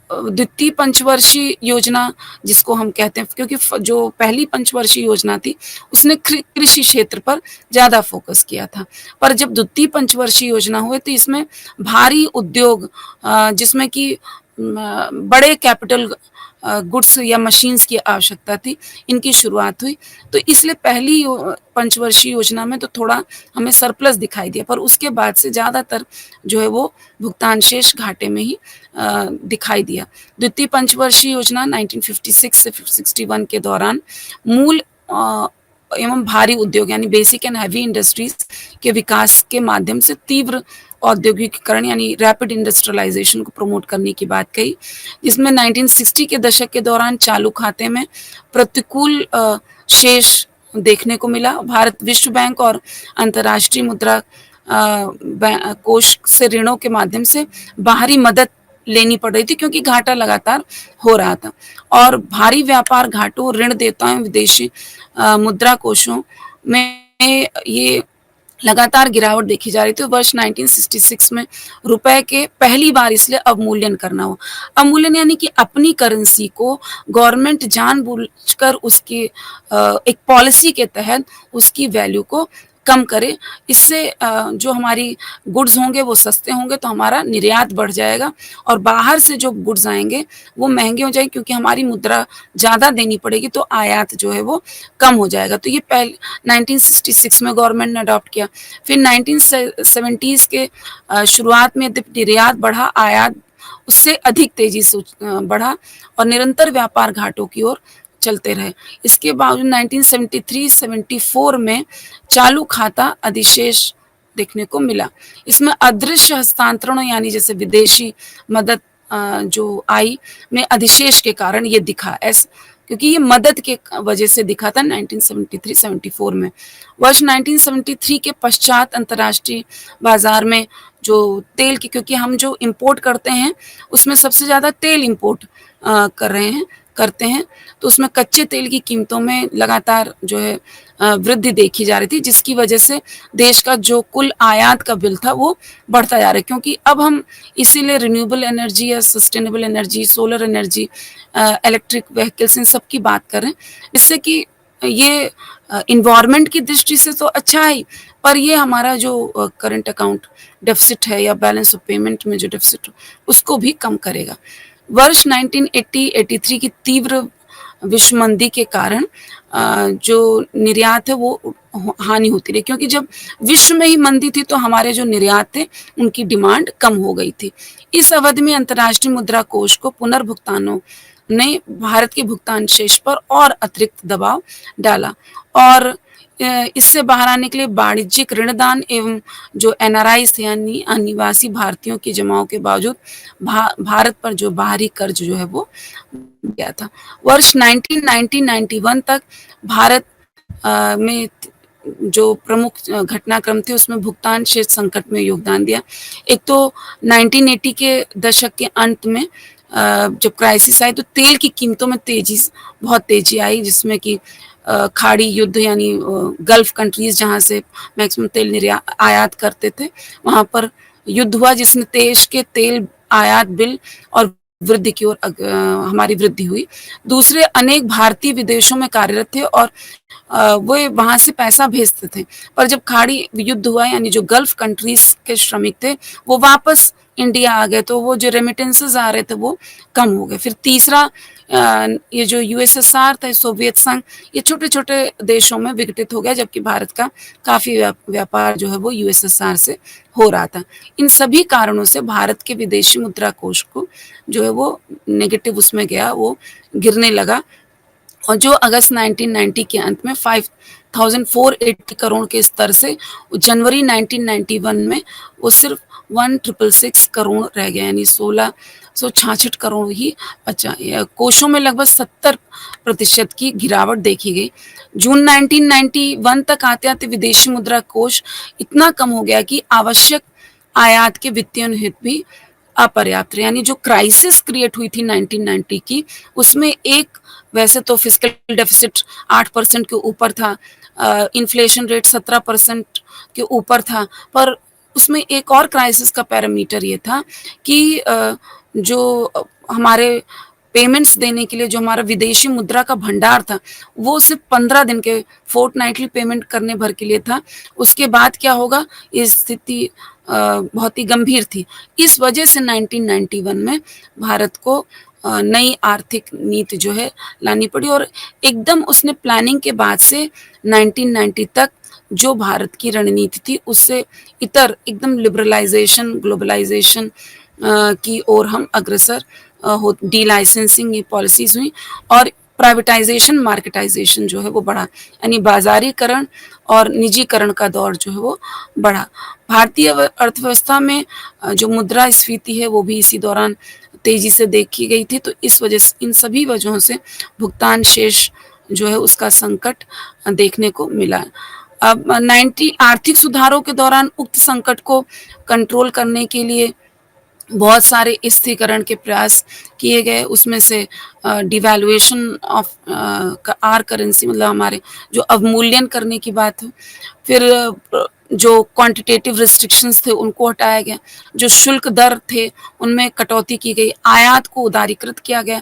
द्वितीय पंचवर्षीय योजना जिसको हम कहते हैं, क्योंकि जो पहली पंचवर्षीय योजना थी उसने कृषि क्षेत्र पर ज़्यादा फोकस किया था, पर जब द्वितीय पंचवर्षीय योजना हुई तो इसमें भारी उद्योग जिसमें कि बड़े कैपिटल गुड्स या मशीन्स की आवश्यकता थी, इनकी शुरुआत हुई। तो इसलिए पहली पंचवर्षीय योजना में तो थोड़ा हमें सरप्लस दिखाई दिया, पर उसके बाद से ज़्यादातर जो है वो भुगतान शेष घाटे में ही दिखाई दिया। द्वितीय पंचवर्षीय योजना 1956 से 61 के दौरान मूल एवं भारी उद्योग यानी बेसिक एंड हैवी इंडस्ट्रीज के विकास के माध्यम से तीव्र औद्योगिकीकरण यानी रैपिड इंडस्ट्रियलाइजेशन को प्रमोट करने की बात कही, जिसमें 1960 के दशक के दौरान चालू खाते में प्रतिकूल शेष देखने को मिला। भारत विश्व बैंक और अंतर्राष्ट्रीय मुद्रा कोष से ऋणों के माध्यम से बाहरी मदद लेनी पड़ रही थी क्योंकि घाटा लगातार हो रहा था, और भारी व्यापार घाटों, ऋण देताओं, विदेशी मुद्रा कोषों में ये लगातार गिरावट देखी जा रही थी। वर्ष 1966 में रुपए के पहली बार इसलिए अवमूल्यन करना हुआ। अवमूल्यन यानी कि अपनी करेंसी को गवर्नमेंट जानबूझकर उसकी एक पॉलिसी के तहत उसकी वैल्यू को कम करे। इससे जो हमारी गुड्स होंगे वो सस्ते होंगे तो हमारा निर्यात बढ़ जाएगा, और बाहर से जो गुड्स आएंगे वो महंगे हो जाएंगे क्योंकि हमारी मुद्रा ज़्यादा देनी पड़ेगी, तो आयात जो है वो कम हो जाएगा। तो ये पहले 1966 में गवर्नमेंट ने अडॉप्ट किया। फिर 1970s के शुरुआत में जब निर्यात बढ़ा, आयात उससे अधिक तेजी से बढ़ा और निरंतर व्यापार घाटों की ओर चलते रहे। इसके बावजूद 1973-74 में चालू खाता अधिशेष देखने को मिला। इसमें अदृश्य हस्तांतरण यानी जैसे विदेशी मदद जो आई में अधिशेष के कारण ये दिखा, क्योंकि ये मदद के वजह से दिखा था 1973-74 में। वर्ष 1973 के पश्चात अंतर्राष्ट्रीय बाजार में जो तेल की, क्योंकि हम जो इंपोर्ट करते हैं उसमें सबसे ज़्यादा तेल इंपोर्ट करते हैं, तो उसमें कच्चे तेल की कीमतों में लगातार जो है वृद्धि देखी जा रही थी, जिसकी वजह से देश का जो कुल आयात का बिल था वो बढ़ता जा रहा है। क्योंकि अब हम इसीलिए रिन्यूएबल एनर्जी या sustainable energy, solar energy, electric vehicles, इन सब की बात करें, इससे कि ये इन्वायरमेंट की दृष्टि से तो अच्छा है, पर ये हमारा जो करंट अकाउंट डेफिसिट है या बैलेंस ऑफ पेमेंट में जो डेफिसिट उसको भी कम करेगा। वर्ष 1980-83 की तीव्र विश्व मंदी के कारण जो निर्यात है वो हानि होती रही, क्योंकि जब विश्व में ही मंदी थी तो हमारे जो निर्यात थे उनकी डिमांड कम हो गई थी। इस अवधि में अंतर्राष्ट्रीय मुद्रा कोष को पुनर्भुगतानों ने भारत के भुगतान शेष पर और अतिरिक्त दबाव डाला, और इससे बाहर आने के लिए वाणिज्यिक ऋणदान एवं जो एनआरआईस यानी अनिवासी भारतीयों की जमाओं के बावजूद भारत पर जो बाहरी कर्ज जो है वो गया था। वर्ष 1990-91 तक भारत में जो प्रमुख घटनाक्रम थे उसमें भुगतान शेष संकट में योगदान दिया। एक तो 1980 के दशक के अंत में जब क्राइसिस आई तो तेल की कीमतों में बहुत तेजी आई, जिसमें कि खाड़ी युद्ध यानी गल्फ कंट्रीज जहाँ से मैक्सिमम तेल आयात करते थे वहाँ पर युद्ध हुआ, जिसने देश के तेल आयात बिल और वृद्धि की ओर हमारी वृद्धि हुई। दूसरे अनेक भारतीय विदेशों में कार्यरत थे और वो वहाँ से पैसा भेजते थे, पर जब खाड़ी युद्ध हुआ यानी जो गल्फ कंट्रीज के श्रमिक थे वो वापस इंडिया आ गए, तो वो जो रेमिटेंसेस आ रहे थे वो कम हो गए। फिर तीसरा ये जो यूएसएसआर था, सोवियत संघ, ये छोटे छोटे देशों में विघटित हो गया, जबकि भारत का काफ़ी व्यापार जो है वो यूएसएसआर से हो रहा था। इन सभी कारणों से भारत के विदेशी मुद्रा कोष को जो है वो नेगेटिव उसमें गया, वो गिरने लगा, और जो अगस्त 1990 के अंत में 5480 करोड़ के स्तर से जनवरी 1991 में वो सिर्फ 1666 करोड़ रह गया, यानी 1666 करोड़ ही बचा। कोषों में लगभग 70% की गिरावट देखी गई। जून 1991 तक आते-आते विदेशी मुद्रा कोष इतना कम हो गया कि आवश्यक आयात के वित्तीय अनुहित भी अपर्याप्त रहे। यानी जो क्राइसिस क्रिएट हुई थी 1990 की, उसमें एक वैसे तो फिस्कल डेफिसिट 8% के ऊपर था, इन्फ्लेशन रेट 17% के ऊपर था, पर उसमें एक और क्राइसिस का पैरामीटर ये था कि जो हमारे पेमेंट्स देने के लिए जो हमारा विदेशी मुद्रा का भंडार था, वो सिर्फ 15 दिन के फोर्टनाइटली पेमेंट करने भर के लिए था। उसके बाद क्या होगा, ये स्थिति बहुत ही गंभीर थी। इस वजह से 1991 में भारत को नई आर्थिक नीति जो है लानी पड़ी, और एकदम उसने प्लानिंग के बाद से 1990 तक जो भारत की रणनीति थी उससे इतर एकदम लिबरलाइजेशन, ग्लोबलाइजेशन की ओर हम अग्रसर हो, डी लाइसेंसिंग ये पॉलिसीज हुई, और प्राइवेटाइजेशन, मार्केटाइजेशन जो है वो बढ़ा, यानी बाजारीकरण और निजीकरण का दौर जो है वो बढ़ा। भारतीय अर्थव्यवस्था में जो मुद्रास्फीति है वो भी इसी दौरान तेजी से देखी गई थी। तो इस वजह से, इन सभी वजहों से भुगतान शेष जो है उसका संकट देखने को मिला। अब 90 आर्थिक सुधारों के दौरान उक्त संकट को कंट्रोल करने के लिए बहुत सारे स्थिरीकरण के प्रयास किए गए। उसमें से डिवैल्यूएशन ऑफ आर करेंसी, मतलब हमारे जो अवमूल्यन करने की बात है, फिर जो क्वांटिटेटिव रिस्ट्रिक्शंस थे उनको हटाया गया, जो शुल्क दर थे उनमें कटौती की गई, आयात को उदारीकृत किया गया,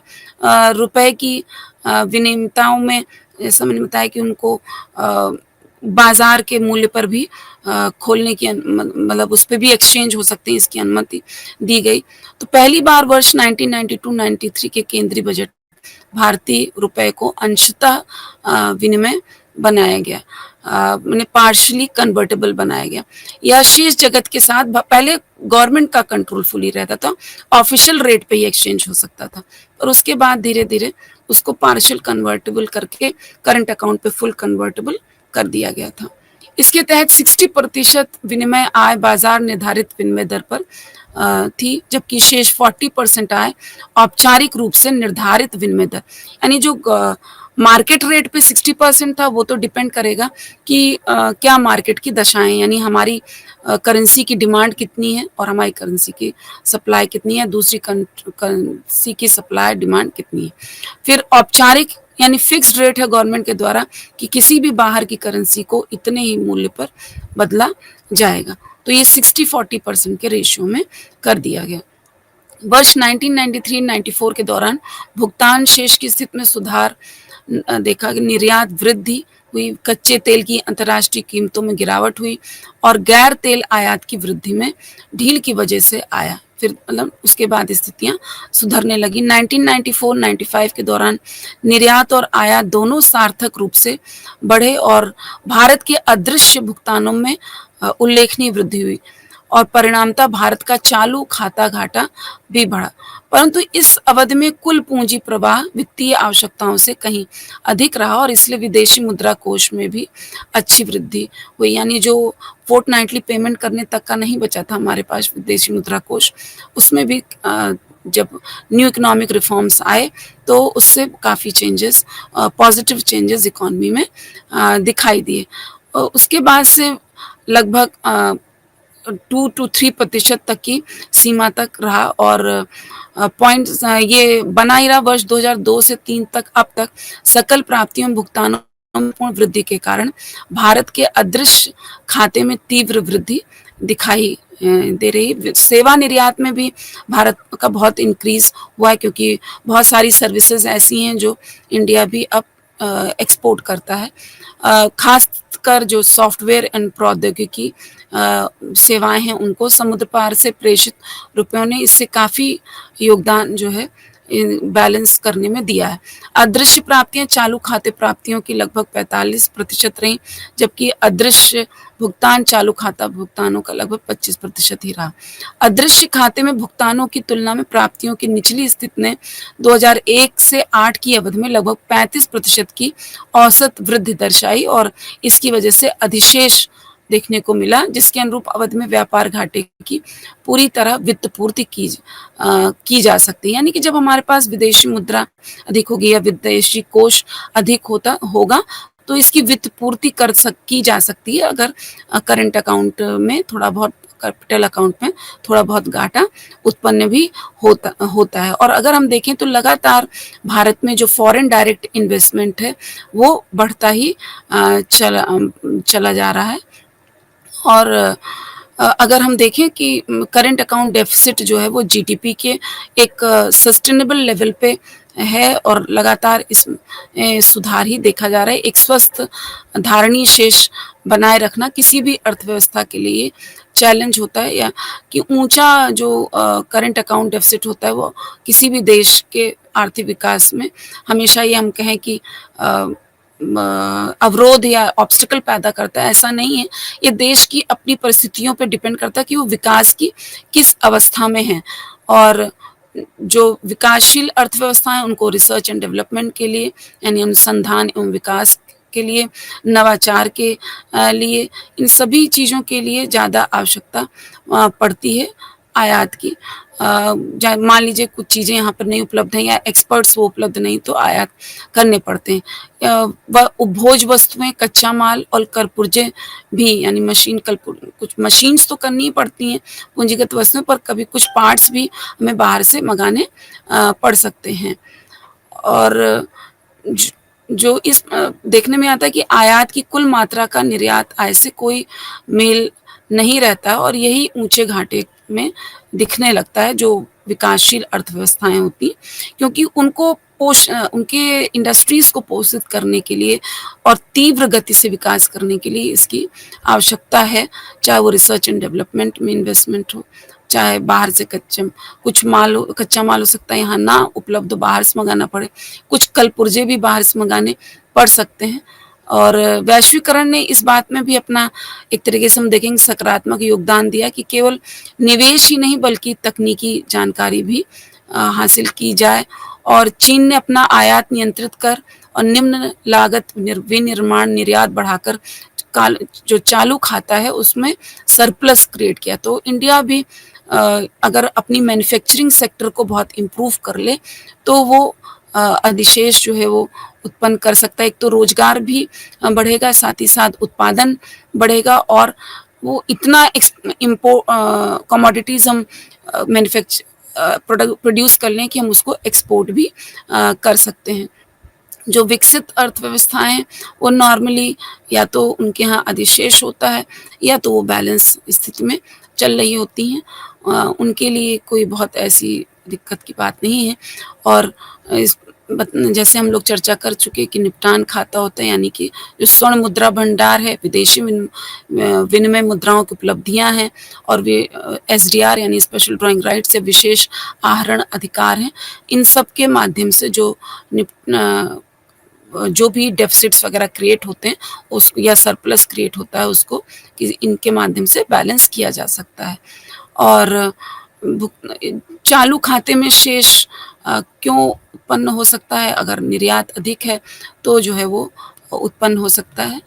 रुपए की विनिमयताओं में, जैसा मैंने बताया कि उनको बाजार के मूल्य पर भी खोलने की मतलब उस पर भी एक्सचेंज हो सकते हैं, इसकी अनुमति दी गई। तो पहली बार वर्ष 1992-93 के केंद्रीय बजट भारतीय रुपए को अंशतः विनिमय बनाया गया, मैंने पार्शली कन्वर्टेबल बनाया गया। यह शेष जगत के साथ पहले गवर्नमेंट का कंट्रोल फुली रहता था, ऑफिशियल रेट पे ही एक्सचेंज हो सकता था, और उसके बाद धीरे धीरे उसको पार्शियल कन्वर्टेबल करके करंट अकाउंट पे फुल कन्वर्टेबल कर दिया गया था। इसके तहत 60% विनिमय आय बाजार निर्धारित विनिमय दर पर थी, जबकि शेष 40% आय औपचारिक रूप से निर्धारित विनिमय दर, यानी जो मार्केट रेट पे 60% था वो तो डिपेंड करेगा कि क्या मार्केट की दशाएं, यानी हमारी करेंसी की डिमांड कितनी है और हमारी करेंसी की सप्लाई कितनी है, दूसरी करेंसी की सप्लाई डिमांड कितनी है। फिर औपचारिक यानी फिक्स्ड रेट है गवर्नमेंट के द्वारा कि किसी भी बाहर की करेंसी को इतने ही मूल्य पर बदला जाएगा। तो ये 60-40% के रेशियो में कर दिया गया। वर्ष 1993-94 के दौरान भुगतान शेष की स्थिति में सुधार देखा कि निर्यात वृद्धि हुई, कच्चे तेल की अंतर्राष्ट्रीय कीमतों में गिरावट हुई, और गैर तेल आयात की वृद्धि में ढील की वजह से आया। फिर मतलब उसके बाद स्थितियां सुधरने लगी। 1994-95 के दौरान निर्यात और आयात दोनों सार्थक रूप से बढ़े और भारत के अदृश्य भुगतानों में उल्लेखनीय वृद्धि हुई, और परिणामतः भारत का चालू खाता घाटा भी बढ़ा। परंतु इस अवधि में कुल पूंजी प्रवाह वित्तीय आवश्यकताओं से कहीं अधिक रहा, और इसलिए विदेशी मुद्रा कोष में भी अच्छी वृद्धि हुई। यानी जो फोर्टनाइटली पेमेंट करने तक का नहीं बचा था हमारे पास विदेशी मुद्रा कोष, उसमें भी जब न्यू इकोनॉमिक रिफॉर्म्स आए तो उससे काफ़ी चेंजेस, पॉजिटिव चेंजेस इकोनॉमी में दिखाई दिए। उसके बाद से लगभग 2-3% तक की सीमा तक रहा, और पॉइंट ये बना ही रहा वर्ष 2002 से 3 तक। अब तक सकल प्राप्तियों में भुगतानों में पूर्ण वृद्धि के कारण भारत के अदृश्य खाते में तीव्र वृद्धि दिखाई दे रही। सेवा निर्यात में भी भारत का बहुत इंक्रीज हुआ है, क्योंकि बहुत सारी सर्विसेज ऐसी हैं जो इंडिया भी अब एक्सपोर्ट करता है। खासकर जो सॉफ्टवेयर एंड प्रौद्योगिकी सेवाएं हैं, उनको समुद्र पार से प्रेषित रुपयों ने इससे काफ़ी योगदान जो है बैलेंस करने में दिया है। अदृश्य प्राप्तियां चालू खाते प्राप्तियों की लगभग 45% रहीं, जबकि अदृश्य भुगतान चालू खाता भुगतानों का लगभग 25% ही रहा। अदृश्य खाते में भुगतानों की तुलना में प्राप्तियों की निचली स्थिति ने 2001 से 8 की अवधि में लगभग 35% की औसत वृद्धि दर्शाई, और इसकी वजह से अधिशेष देखने को मिला, जिसके अनुरूप अवधि में व्यापार घाटे की पूरी तरह वित्त पूर्ति की जा सकती है। यानी कि जब हमारे पास विदेशी मुद्रा अधिक होगी या विदेशी कोष अधिक होता होगा, तो इसकी वित्त पूर्ति की जा सकती है, अगर करंट अकाउंट में थोड़ा बहुत, कैपिटल अकाउंट में थोड़ा बहुत घाटा उत्पन्न भी होता है। और अगर हम देखें तो लगातार भारत में जो फॉरेन डायरेक्ट इन्वेस्टमेंट है वो बढ़ता ही चला जा रहा है। और अगर हम देखें कि करंट अकाउंट डेफिसिट जो है वो जीडीपी के एक सस्टेनेबल लेवल पे है और लगातार इसमें सुधार ही देखा जा रहा है। एक स्वस्थ धारणीय शेष बनाए रखना किसी भी अर्थव्यवस्था के लिए चैलेंज होता है, या कि ऊंचा जो करंट अकाउंट डेफिसिट होता है वो किसी भी देश के आर्थिक विकास में हमेशा ये हम कहें कि अवरोध या ऑब्स्टिकल पैदा करता है, ऐसा नहीं है। ये देश की अपनी परिस्थितियों पर डिपेंड करता है कि वो विकास की किस अवस्था में है। और जो विकासशील अर्थव्यवस्थाएं उनको रिसर्च एंड डेवलपमेंट के लिए, यानी अनुसंधान एवं विकास के लिए, नवाचार के लिए, इन सभी चीज़ों के लिए ज़्यादा आवश्यकता पड़ती है आयात की। मान लीजिए कुछ चीज़ें यहाँ पर नहीं उपलब्ध हैं या एक्सपर्ट्स वो उपलब्ध नहीं, तो आयात करने पड़ते हैं। वह उपभोज्य वस्तुएं, कच्चा माल और करपुर्जे भी, यानी कुछ मशीन्स तो करनी ही पड़ती हैं पूंजीगत वस्तुएं, पर कभी कुछ पार्ट्स भी हमें बाहर से मंगाने पड़ सकते हैं। और जो इस देखने में आता है कि आयात की कुल मात्रा का निर्यात आय से कोई मेल नहीं रहता, और यही ऊंचे घाटे में दिखने लगता है जो विकासशील अर्थव्यवस्थाएं होती, क्योंकि उनके इंडस्ट्रीज को पोषित करने के लिए और तीव्र गति से विकास करने के लिए इसकी आवश्यकता है, चाहे वो रिसर्च एंड डेवलपमेंट में इन्वेस्टमेंट हो, चाहे बाहर से कच्चा माल हो सकता है यहाँ ना उपलब्ध, बाहर से मंगाना पड़े, कुछ कल पुर्जे भी बाहर से मंगाने पड़ सकते हैं। और वैश्वीकरण ने इस बात में भी अपना एक तरीके से हम देखेंगे सकारात्मक योगदान दिया कि केवल निवेश ही नहीं बल्कि तकनीकी जानकारी भी हासिल की जाए। और चीन ने अपना आयात नियंत्रित कर और निम्न लागत विनिर्माण निर्यात बढ़ाकर जो चालू खाता है उसमें सरप्लस क्रिएट किया। तो इंडिया भी अगर अपनी मैन्युफैक्चरिंग सेक्टर को बहुत इम्प्रूव कर ले तो वो अधिशेष जो है वो उत्पन्न कर सकता है। एक तो रोजगार भी बढ़ेगा, साथ ही साथ उत्पादन बढ़ेगा, और वो इतना कमोडिटीज हम प्रोड्यूस कर लें कि हम उसको एक्सपोर्ट भी कर सकते हैं। जो विकसित अर्थव्यवस्थाएं वो नॉर्मली या तो उनके यहाँ अधिशेष होता है या तो वो बैलेंस स्थिति में चल रही होती हैं, उनके लिए कोई बहुत ऐसी दिक्कत की बात नहीं है। और जैसे हम लोग चर्चा कर चुके कि निपटान खाता होता है, यानी कि जो स्वर्ण मुद्रा भंडार है, विदेशी विनिमय मुद्राओं की उपलब्धियां हैं, और वे एसडीआर यानी स्पेशल ड्राइंग राइट से विशेष आहरण अधिकार हैं। इन सब के माध्यम से जो भी डेफिसिट्स वगैरह क्रिएट होते हैं उस या सरप्लस क्रिएट होता है उसको कि इनके माध्यम से बैलेंस किया जा सकता है। और चालू खाते में शेष क्यों उत्पन्न हो सकता है? अगर निर्यात अधिक है तो जो है वो उत्पन्न हो सकता है।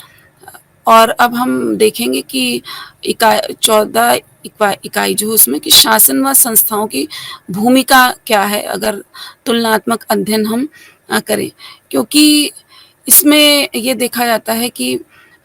और अब हम देखेंगे कि 14 इकाई जो है उसमें कि शासन व संस्थाओं की भूमिका क्या है, अगर तुलनात्मक अध्ययन हम करें, क्योंकि इसमें ये देखा जाता है कि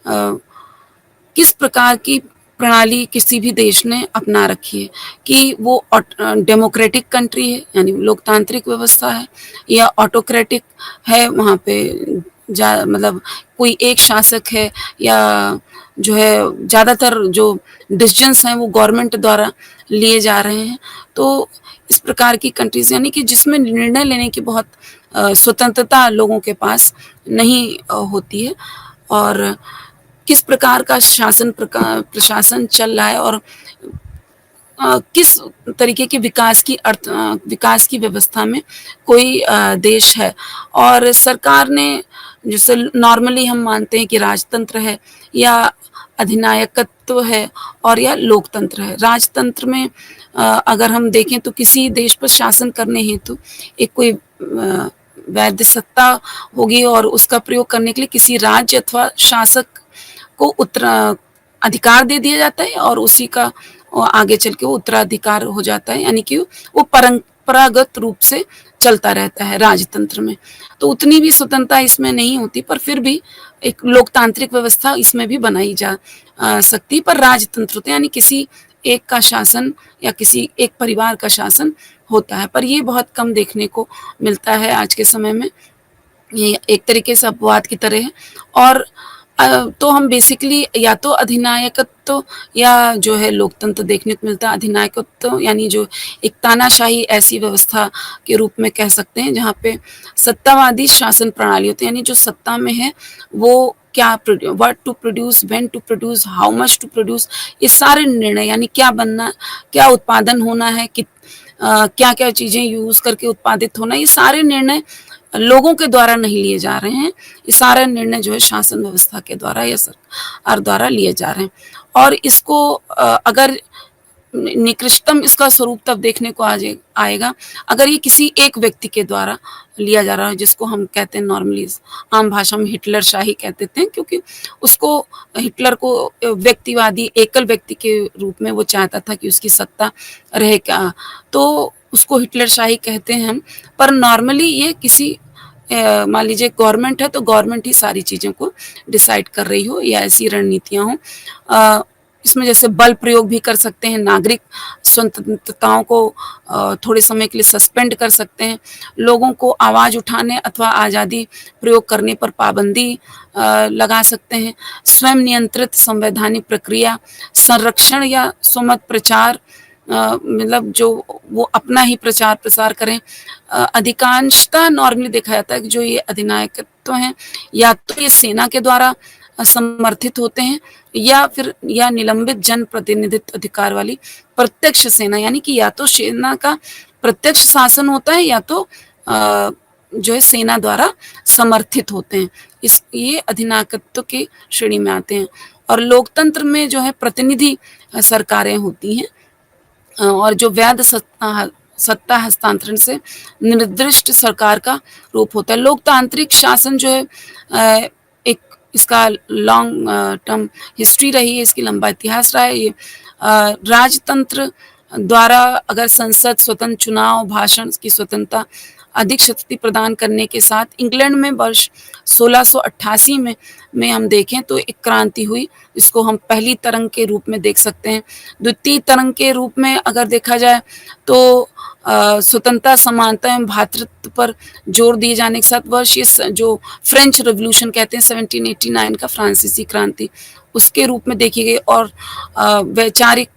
किस प्रकार की प्रणाली किसी भी देश ने अपना रखी है, कि वो डेमोक्रेटिक कंट्री है यानी लोकतांत्रिक व्यवस्था है, या ऑटोक्रेटिक है, वहाँ पे मतलब कोई एक शासक है, या जो है ज़्यादातर जो डिसीजंस हैं वो गवर्नमेंट द्वारा लिए जा रहे हैं। तो इस प्रकार की कंट्रीज यानी कि जिसमें निर्णय लेने की बहुत स्वतंत्रता लोगों के पास नहीं होती है, और किस प्रकार का प्रशासन चल रहा है, और किस तरीके के विकास की व्यवस्था में कोई देश है। और सरकार ने, जैसे नॉर्मली हम मानते हैं कि राजतंत्र है या अधिनायकत्व है और या लोकतंत्र है। राजतंत्र में अगर हम देखें तो किसी देश पर शासन करने हेतु एक कोई वैध सत्ता होगी और उसका प्रयोग करने के लिए किसी राज्य अथवा शासक को अधिकार दे दिया जाता है और उसी का आगे चल के वो उत्तराधिकार हो जाता है, यानी कि वो परंपरागत रूप से चलता रहता है राजतंत्र में। तो उतनी भी स्वतंत्रता इसमें नहीं होती, पर फिर भी एक लोकतांत्रिक व्यवस्था इसमें भी बनाई जा सकती है। पर राजतंत्र होता है, यानी किसी एक का शासन या किसी एक परिवार का शासन होता है, पर ये बहुत कम देखने को मिलता है आज के समय में। ये एक तरीके से अपवाद की तरह है। और तो हम बेसिकली या तो अधिनायकत्व या जो है लोकतंत्र देखने को मिलता है। अधिनायकत्व यानी जो एक तानाशाही ऐसी व्यवस्था के रूप में कह सकते हैं, जहाँ पे सत्तावादी शासन प्रणाली होती है, यानी जो सत्ता में है वो क्या what to produce, when to produce, how much to produce, ये सारे निर्णय, यानी क्या बनना, क्या उत्पादन होना है, क्या क्या चीज़ें यूज़ करके उत्पादित होना, ये सारे निर्णय लोगों के द्वारा नहीं लिए जा रहे हैं। ये सारे निर्णय जो है शासन व्यवस्था के द्वारा या सरकार द्वारा लिए जा रहे हैं। और इसको अगर निकृष्टतम इसका स्वरूप तब देखने को आएगा अगर ये किसी एक व्यक्ति के द्वारा लिया जा रहा है, जिसको हम कहते हैं नॉर्मली आम भाषा में हिटलर शाही कह देते हैं, क्योंकि उसको हिटलर को व्यक्तिवादी एकल व्यक्ति के रूप में वो चाहता था कि उसकी सत्ता रहे क्या, तो उसको हिटलर शाही कहते हैं हम। पर नॉर्मली ये किसी मान लीजिए गवर्नमेंट है तो गवर्नमेंट ही सारी चीज़ों को डिसाइड कर रही हो या ऐसी रणनीतियाँ हों। इसमें जैसे बल प्रयोग भी कर सकते हैं, नागरिक स्वतंत्रताओं को थोड़े समय के लिए सस्पेंड कर सकते हैं, लोगों को आवाज़ उठाने अथवा आज़ादी प्रयोग करने पर पाबंदी लगा सकते हैं, स्वयं नियंत्रित संवैधानिक प्रक्रिया, संरक्षण या स्वमत प्रचार, मतलब जो वो अपना ही प्रचार प्रसार करें। अधिकांशतः नॉर्मली देखा जाता है कि जो ये अधिनायकत्व हैं या तो ये सेना के द्वारा समर्थित होते हैं या निलंबित जन प्रतिनिधित्व अधिकार वाली प्रत्यक्ष सेना, यानी कि या तो सेना का प्रत्यक्ष शासन होता है या तो जो है सेना द्वारा समर्थित होते हैं। ये अधिनायकत्व की श्रेणी में आते हैं। और लोकतंत्र में जो है प्रतिनिधि सरकारें होती हैं और जो वैध सत्ता हस्तांतरण से निर्दिष्ट सरकार का रूप होता है। लोकतांत्रिक शासन जो है एक इसका लॉन्ग टर्म हिस्ट्री रही है, इसकी लंबा इतिहास रहा है। ये राजतंत्र द्वारा अगर संसद स्वतंत्र चुनाव, भाषण की स्वतंत्रता, अधिक शक्ति प्रदान करने के साथ इंग्लैंड में वर्ष 1688 में हम देखें तो एक क्रांति हुई, इसको हम पहली तरंग के रूप में देख सकते हैं। द्वितीय तरंग के रूप में अगर देखा जाए तो स्वतंत्रता, समानता एवं भ्रातृत्व पर जोर दिए जाने के साथ वर्ष ये जो फ्रेंच रेवोल्यूशन कहते हैं 1789 का फ्रांसीसी क्रांति, उसके रूप में देखी गई। और वैचारिक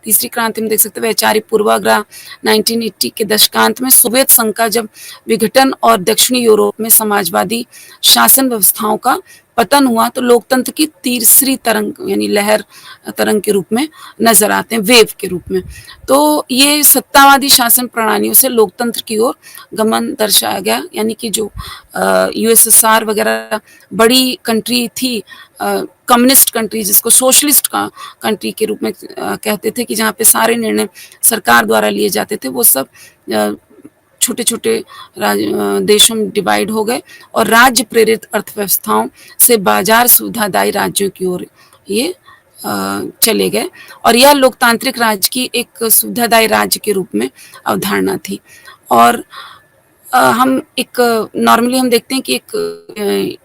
तीसरी क्रांति में देख सकते हैं वैचारिक पूर्वाग्रह 1980 के दशकांत में सोवियत संघ का जब विघटन और दक्षिणी यूरोप में समाजवादी शासन व्यवस्थाओं का पतन हुआ, तो लोकतंत्र की तीसरी तरंग यानी लहर तरंग के रूप में नजर आते हैं, वेव के रूप में। तो ये सत्तावादी शासन प्रणालियों से लोकतंत्र की ओर गमन दर्शाया गया, यानी कि जो यूएसएसआर वगैरह बड़ी कंट्री थी, कम्युनिस्ट कंट्री जिसको सोशलिस्ट कंट्री के रूप में कहते थे, कि जहाँ पे सारे निर्णय सरकार द्वारा लिए जाते थे, वो सब छोटे छोटे देशों में डिवाइड हो गए और राज्य प्रेरित अर्थव्यवस्थाओं से बाजार सुविधादायी राज्यों की ओर ये चले गए। और यह लोकतांत्रिक राज्य की एक सुविधादायी राज्य के रूप में अवधारणा थी। और हम एक नॉर्मली हम देखते हैं कि एक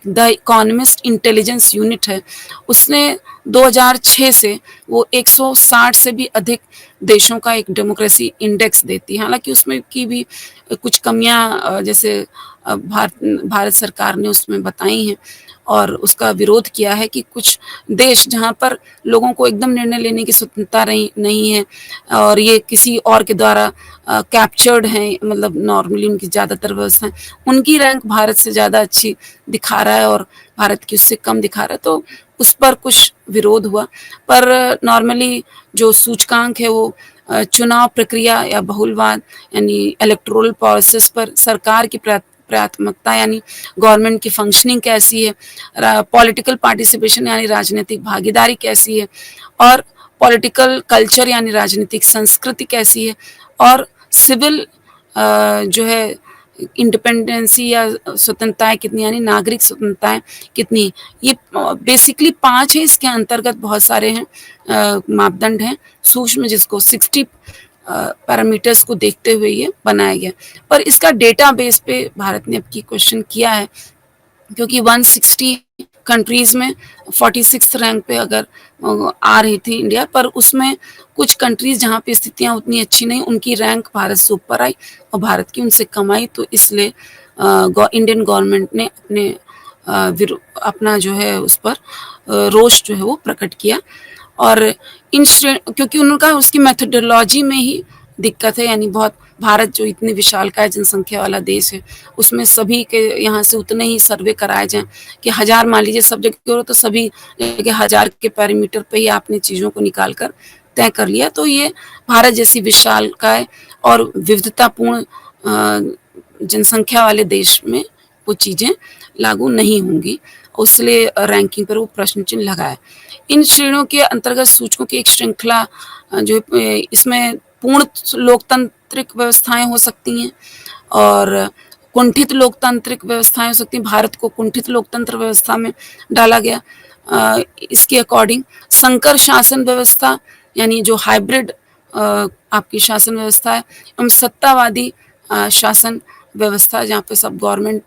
द इकोनॉमिस्ट इंटेलिजेंस यूनिट है, उसने 2006 से वो 160 से भी अधिक देशों का एक डेमोक्रेसी इंडेक्स देती है। हालांकि उसमें की भी कुछ कमियां जैसे भारत सरकार ने उसमें बताई हैं और उसका विरोध किया है कि कुछ देश जहां पर लोगों को एकदम निर्णय लेने की स्वतंत्रता नहीं है और ये किसी और के द्वारा कैप्चर्ड हैं, मतलब नॉर्मली उनकी ज़्यादातर व्यवस्थाएं, उनकी रैंक भारत से ज़्यादा अच्छी दिखा रहा है और भारत की उससे कम दिखा रहा है, तो उस पर कुछ विरोध हुआ। पर नॉर्मली जो सूचकांक है वो चुनाव प्रक्रिया या बहुलवाद यानी इलेक्टोरल प्रोसेस पर सरकार की प्राथमिकता यानी गवर्नमेंट की फंक्शनिंग कैसी है, पॉलिटिकल पार्टिसिपेशन यानी राजनीतिक भागीदारी कैसी है, और पॉलिटिकल कल्चर यानी राजनीतिक संस्कृति कैसी है, और सिविल जो है इंडिपेंडेंसी या स्वतंत्रताएँ कितनी, यानी नागरिक स्वतंत्रताएँ कितनी, ये बेसिकली 5 है, इसके अंतर्गत बहुत सारे हैं मापदंड हैं सूक्ष्म, जिसको 60 पैरामीटर्स को देखते हुए ये बनाया गया। पर इसका डेटाबेस पे भारत ने अब की क्वेश्चन किया है, क्योंकि 160 कंट्रीज़ में 46th रैंक पे अगर आ रही थी इंडिया, पर उसमें कुछ कंट्रीज़ जहाँ पे स्थितियाँ उतनी अच्छी नहीं, उनकी रैंक भारत से ऊपर आई और भारत की उनसे कम आई। तो इसलिए इंडियन गवर्नमेंट ने अपना जो है उस पर रोष जो है वो प्रकट किया। और क्योंकि उनका उसकी मेथोडोलॉजी में ही दिक्कत है, यानी बहुत, भारत जो इतनी विशालकाय जनसंख्या वाला देश है, उसमें सभी के यहाँ से उतने ही सर्वे कराए जाएँ कि 1000 मान लीजिए सब जगह हो, तो सभी जगह 1000 के पैरामीटर पे ही आपने चीज़ों को निकाल कर तय कर लिया। तो ये भारत जैसी विशालकाय और विविधतापूर्ण जनसंख्या वाले देश में वो चीज़ें लागू नहीं होंगी, इसलिए रैंकिंग पर वो प्रश्न चिन्ह लगा है। इन श्रेणियों के अंतर्गत सूचकों की एक श्रृंखला जो इसमें पूर्ण लोकतांत्रिक व्यवस्थाएं हो सकती हैं और कुंठित लोकतांत्रिक व्यवस्थाएं हो सकती हैं। भारत को कुंठित लोकतंत्र व्यवस्था में डाला गया। इसके अकॉर्डिंग संकर शासन व्यवस्था, यानी जो हाइब्रिड आपकी शासन व्यवस्था है, एवं सत्तावादी शासन व्यवस्था, जहाँ पे सब गवर्नमेंट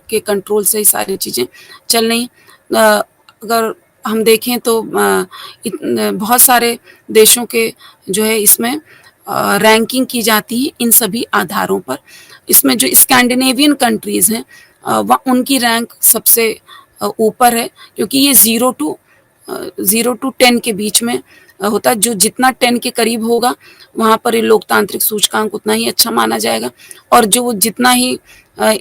के कंट्रोल से ही सारी चीज़ें चल रही। अगर हम देखें तो बहुत सारे देशों के जो है इसमें रैंकिंग की जाती है इन सभी आधारों पर। इसमें जो स्कैंडिनेवियन कंट्रीज़ हैं उनकी रैंक सबसे ऊपर है, क्योंकि ये 0 टू 10 के बीच में होता है। जो जितना 10 के करीब होगा वहाँ पर ये लोकतांत्रिक सूचकांक उतना ही अच्छा माना जाएगा, और जो जितना ही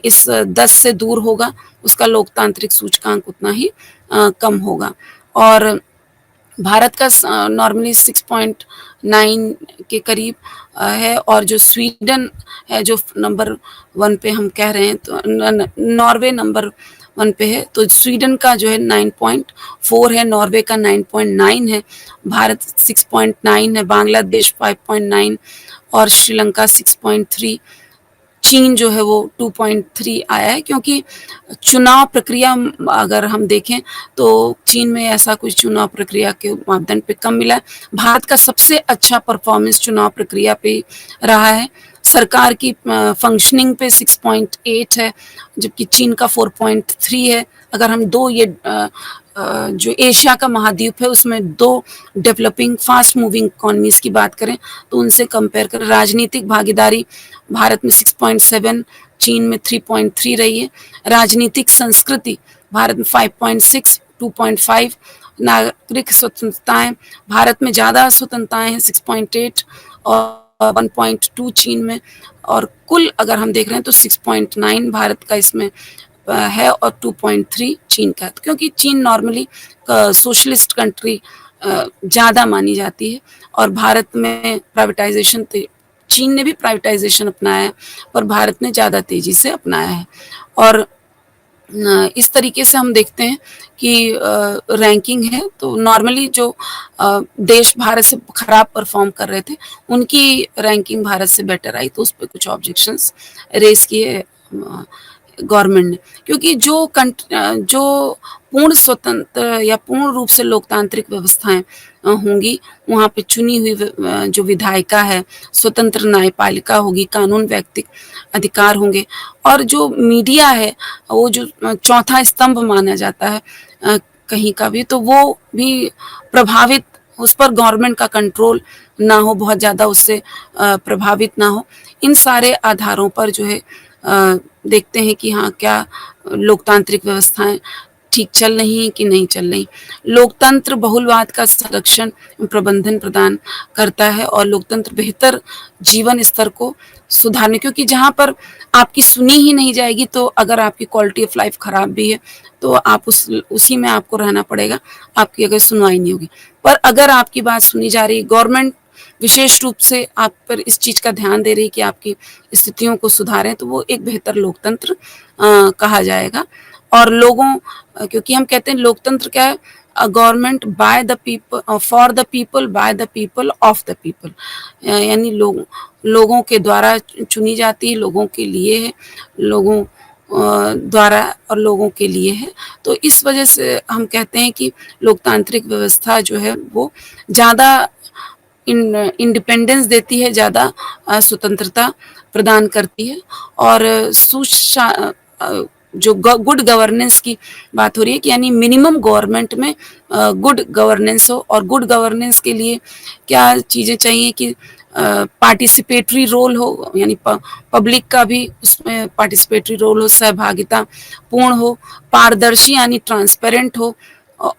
इस 10 से दूर होगा उसका लोकतांत्रिक सूचकांक उतना ही कम होगा। और भारत का नॉर्मली 6.9 के करीब है, और जो स्वीडन है जो नंबर 1 पे हम कह रहे हैं, तो नॉर्वे नंबर 1 पे है, तो स्वीडन का जो है 9.4 है, नॉर्वे का 9.9 है, भारत 6.9 है, बांग्लादेश 5.9 और श्रीलंका 6.3। चीन जो है वो 2.3 आया है, क्योंकि चुनाव प्रक्रिया अगर हम देखें तो चीन में ऐसा कुछ चुनाव प्रक्रिया के मापदंड पे कम मिला है। भारत का सबसे अच्छा परफॉर्मेंस चुनाव प्रक्रिया पे रहा है। सरकार की फंक्शनिंग पे 6.8 है, जबकि चीन का 4.3 है। अगर हम दो ये जो एशिया का महाद्वीप है उसमें दो डेवलपिंग फास्ट मूविंग इकोनॉमीज़ की बात करें तो उनसे कंपेयर करें, राजनीतिक भागीदारी भारत में 6.7, चीन में 3.3 रही है। राजनीतिक संस्कृति भारत में 5.6, 2.5। नागरिक स्वतंत्रताएं भारत में ज़्यादा स्वतंत्रताएं हैं 6.8 और 1.2 चीन में। और कुल अगर हम देख रहे हैं तो 6.9 भारत का इसमें है और 2.3 चीन का, क्योंकि चीन नॉर्मली सोशलिस्ट कंट्री ज़्यादा मानी जाती है। और भारत में प्राइवेटाइजेशन, चीन ने भी प्राइवेटाइजेशन अपनाया है पर भारत ने ज़्यादा तेज़ी से अपनाया है। और इस तरीके से हम देखते हैं कि रैंकिंग है तो नॉर्मली जो देश भारत से खराब परफॉर्म कर रहे थे उनकी रैंकिंग भारत से बेटर आई, तो उस पर कुछ ऑब्जेक्शंस रेज किए गवर्नमेंट ने, क्योंकि जो पूर्ण स्वतंत्र या पूर्ण रूप से लोकतांत्रिक व्यवस्थाएं होंगी वहाँ पे चुनी हुई जो विधायिका है, स्वतंत्र न्यायपालिका होगी, कानून व्यक्तिक अधिकार होंगे, और जो मीडिया है वो जो चौथा स्तंभ माना जाता है कहीं का भी, तो वो भी प्रभावित, उस पर गवर्नमेंट का कंट्रोल ना हो, बहुत ज़्यादा उससे प्रभावित ना हो। इन सारे आधारों पर जो है देखते हैं कि हाँ क्या लोकतांत्रिक व्यवस्थाएं ठीक चल रही हैं कि नहीं चल रही। लोकतंत्र बहुलवाद का संरक्षण प्रबंधन प्रदान करता है और लोकतंत्र बेहतर जीवन स्तर को सुधारने, क्योंकि जहाँ पर आपकी सुनी ही नहीं जाएगी तो अगर आपकी क्वालिटी ऑफ लाइफ खराब भी है तो आप उसी में आपको रहना पड़ेगा, आपकी अगर सुनवाई नहीं होगी। पर अगर आपकी बात सुनी जा रही, गवर्नमेंट विशेष रूप से आप पर इस चीज़ का ध्यान दे रही है कि आपकी स्थितियों को सुधारें, तो वो एक बेहतर लोकतंत्र कहा जाएगा। और क्योंकि हम कहते हैं लोकतंत्र क्या है, government by the people, for the people, by the people, of the people, यानी लोगों के द्वारा चुनी जाती है, लोगों के लिए है, लोगों द्वारा और लोगों के लिए है। तो इस वजह से हम कहते हैं कि लोकतांत्रिक व्यवस्था जो है वो ज़्यादा इंडिपेंडेंस देती है, ज़्यादा स्वतंत्रता प्रदान करती है। और जो गुड गवर्नेंस की बात हो रही है कि यानी मिनिमम गवर्नमेंट में गुड गवर्नेंस हो, और गुड गवर्नेंस के लिए क्या चीज़ें चाहिए कि पार्टिसिपेटरी रोल हो, यानी पब्लिक का भी उसमें पार्टिसिपेटरी रोल हो, सहभागिता पूर्ण हो, पारदर्शी यानी ट्रांसपेरेंट हो,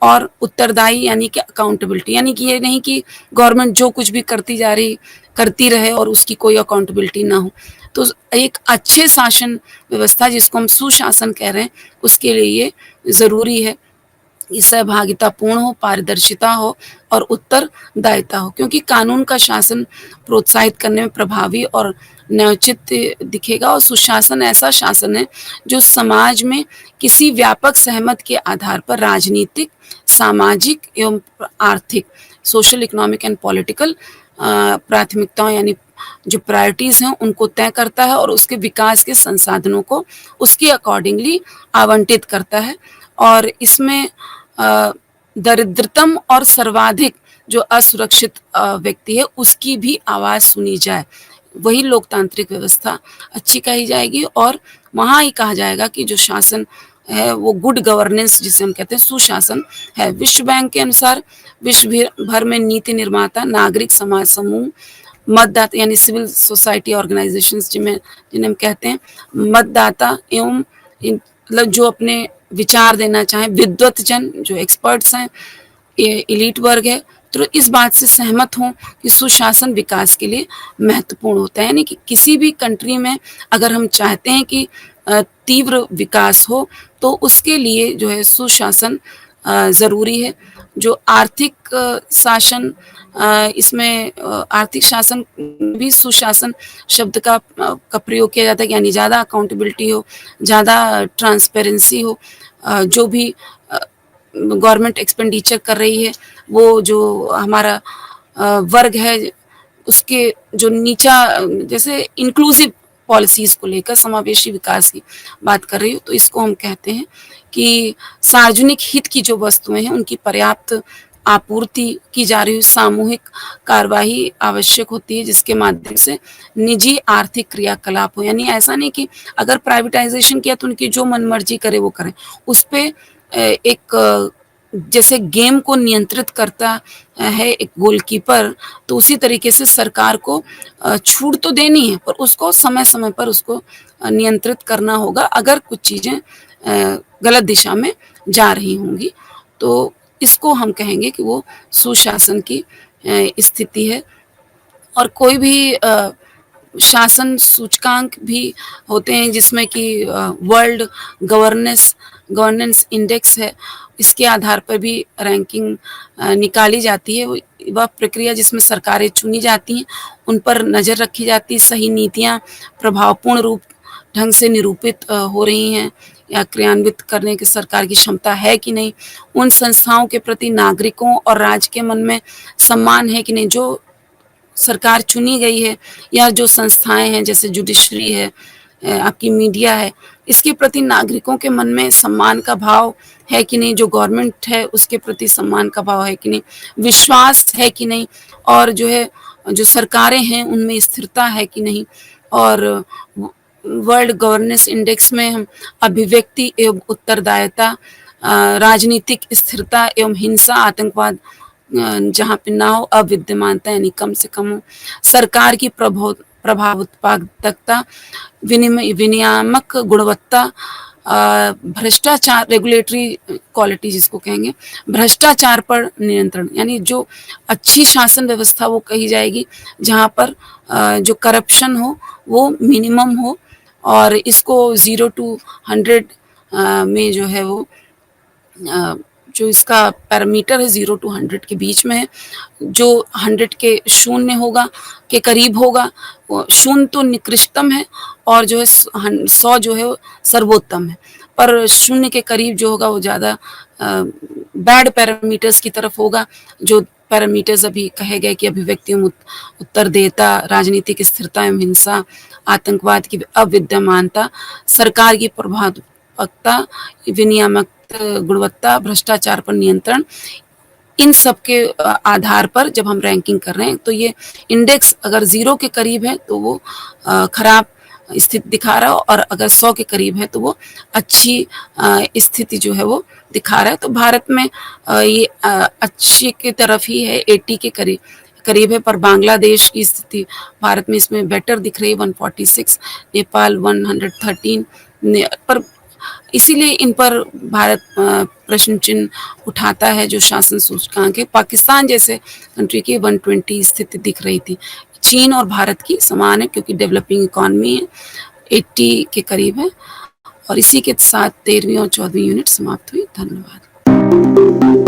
और उत्तरदायी यानी कि अकाउंटेबिलिटी, यानी कि ये नहीं कि गवर्नमेंट जो कुछ भी करती रहे और उसकी कोई अकाउंटेबिलिटी ना हो। तो एक अच्छे शासन व्यवस्था जिसको हम सुशासन कह रहे हैं, उसके लिए ये ज़रूरी है कि सहभागिता पूर्ण हो, पारदर्शिता हो और उत्तरदायिता हो, क्योंकि कानून का शासन प्रोत्साहित करने में प्रभावी और न्यायोचित दिखेगा। और सुशासन ऐसा शासन है जो समाज में किसी व्यापक सहमत के आधार पर राजनीतिक, सामाजिक एवं आर्थिक, सोशल, इकोनॉमिक एंड पॉलिटिकल प्राथमिकताओं यानी जो प्रायोरिटीज़ हैं उनको तय करता है, और उसके विकास के संसाधनों को उसके अकॉर्डिंगली आवंटित करता है। और इसमें दरिद्रतम और सर्वाधिक जो असुरक्षित व्यक्ति है उसकी भी आवाज़ सुनी जाए, वही लोकतांत्रिक व्यवस्था अच्छी कही जाएगी। और वहाँ ही कहा जाएगा कि जो शासन है वो गुड गवर्नेंस जिसे हम कहते हैं सुशासन है। विश्व बैंक के अनुसार विश्व भर में नीति निर्माता, नागरिक समाज समूह, मतदाता यानी सिविल सोसाइटी ऑर्गेनाइजेशंस जिन्हें हम कहते हैं, मतदाता एवं मतलब जो अपने विचार देना चाहें, विद्वत जन जो एक्सपर्ट्स हैं, एलीट वर्ग है, तो इस बात से सहमत हों कि सुशासन विकास के लिए महत्वपूर्ण होता है। यानी कि किसी भी कंट्री में अगर हम चाहते हैं कि तीव्र विकास हो, तो उसके लिए जो है सुशासन ज़रूरी है। जो आर्थिक शासन, इसमें आर्थिक शासन भी सुशासन शब्द का प्रयोग किया जाता है, यानी ज़्यादा अकाउंटेबिलिटी हो, ज़्यादा ट्रांसपेरेंसी हो, जो भी गवर्नमेंट एक्सपेंडिचर कर रही है, वो जो हमारा वर्ग है उसके जो नीचा, जैसे इंक्लूसिव पॉलिसीज़ को लेकर समावेशी विकास की बात कर रही हूँ, तो इसको हम कहते हैं कि सार्वजनिक हित की जो वस्तुएं हैं उनकी पर्याप्त आपूर्ति की जा रही हो, सामूहिक कार्यवाही आवश्यक होती है जिसके माध्यम से निजी आर्थिक क्रियाकलाप हो। यानी ऐसा नहीं कि अगर प्राइवेटाइजेशन किया तो उनकी जो मनमर्जी करे वो करें, उस पे एक जैसे गेम को नियंत्रित करता है एक गोलकीपर, तो उसी तरीके से सरकार को छूट तो देनी है, पर उसको समय-समय पर उसको नियंत्रित करना होगा अगर कुछ चीज़ें गलत दिशा में जा रही होंगी। तो इसको हम कहेंगे कि वो सुशासन की स्थिति है। और कोई भी शासन सूचकांक भी होते हैं जिसमें कि वर्ल्ड गवर्नेंस इंडेक्स है, इसके आधार पर भी रैंकिंग निकाली जाती है। वह प्रक्रिया जिसमें सरकारें चुनी जाती हैं, उन पर नज़र रखी जाती है, सही नीतियाँ प्रभावपूर्ण रूप ढंग से निरूपित हो रही हैं या क्रियान्वित करने की सरकार की क्षमता है कि नहीं, उन संस्थाओं के प्रति नागरिकों और राज्य के मन में सम्मान है कि नहीं, जो सरकार चुनी गई है या जो संस्थाएं हैं जैसे जुडिशरी है, आपकी मीडिया है, इसके प्रति नागरिकों के मन में सम्मान का भाव है कि नहीं, जो गवर्नमेंट है उसके प्रति सम्मान का भाव है कि नहीं, विश्वास है कि नहीं, और जो है जो सरकारें हैं उनमें स्थिरता है कि नहीं। और वर्ल्ड गवर्नेंस इंडेक्स में हम अभिव्यक्ति एवं उत्तरदायिता, राजनीतिक स्थिरता एवं हिंसा, आतंकवाद जहाँ पे ना हो, अविद्यमानता यानी कम से कम हो, सरकार की प्रभावोत्पादकता, विनियामक गुणवत्ता, भ्रष्टाचार, रेगुलेटरी क्वालिटी जिसको कहेंगे, भ्रष्टाचार पर नियंत्रण, यानी जो अच्छी शासन व्यवस्था वो कही जाएगी जहाँ पर जो करप्शन हो वो मिनिमम हो, और इसको 0 to 100 में जो है वो जो इसका पैरामीटर है 0 to 100 के बीच में है। जो 100 के शून्य होगा के करीब होगा, वो शून्य तो निकृष्टतम है और जो है 100 जो है वो सर्वोत्तम है। पर शून्य के करीब जो होगा वो ज़्यादा बैड पैरामीटर्स की तरफ होगा। जो पैरामीटर्स अभी कहे गए कि अभिव्यक्ति एवं उत्तरदेयता, राजनीतिक स्थिरता एवं हिंसा, आतंकवाद की अविद्यमानता, सरकार की प्रभावकता, विनियामक गुणवत्ता, भ्रष्टाचार पर नियंत्रण, इन सब के आधार पर जब हम रैंकिंग कर रहे हैं तो ये इंडेक्स अगर 0 के करीब है तो वो खराब स्थिति दिखा रहा है, और अगर 100 के करीब है तो वो अच्छी स्थिति जो है वो दिखा रहा है। तो भारत में ये अच्छे की तरफ ही है, 80 के करीब है। पर बांग्लादेश की स्थिति भारत में इसमें बेटर दिख रही है, 146, नेपाल 113 पर इसीलिए इन पर भारत प्रश्न चिन्ह उठाता है। जो शासन सूचकांक है, पाकिस्तान जैसे कंट्री की 120 स्थिति दिख रही थी। चीन और भारत की समान है क्योंकि डेवलपिंग इकोनॉमी है, 80 के करीब है। और इसी के साथ 13वीं और 14वीं यूनिट समाप्त हुई। धन्यवाद।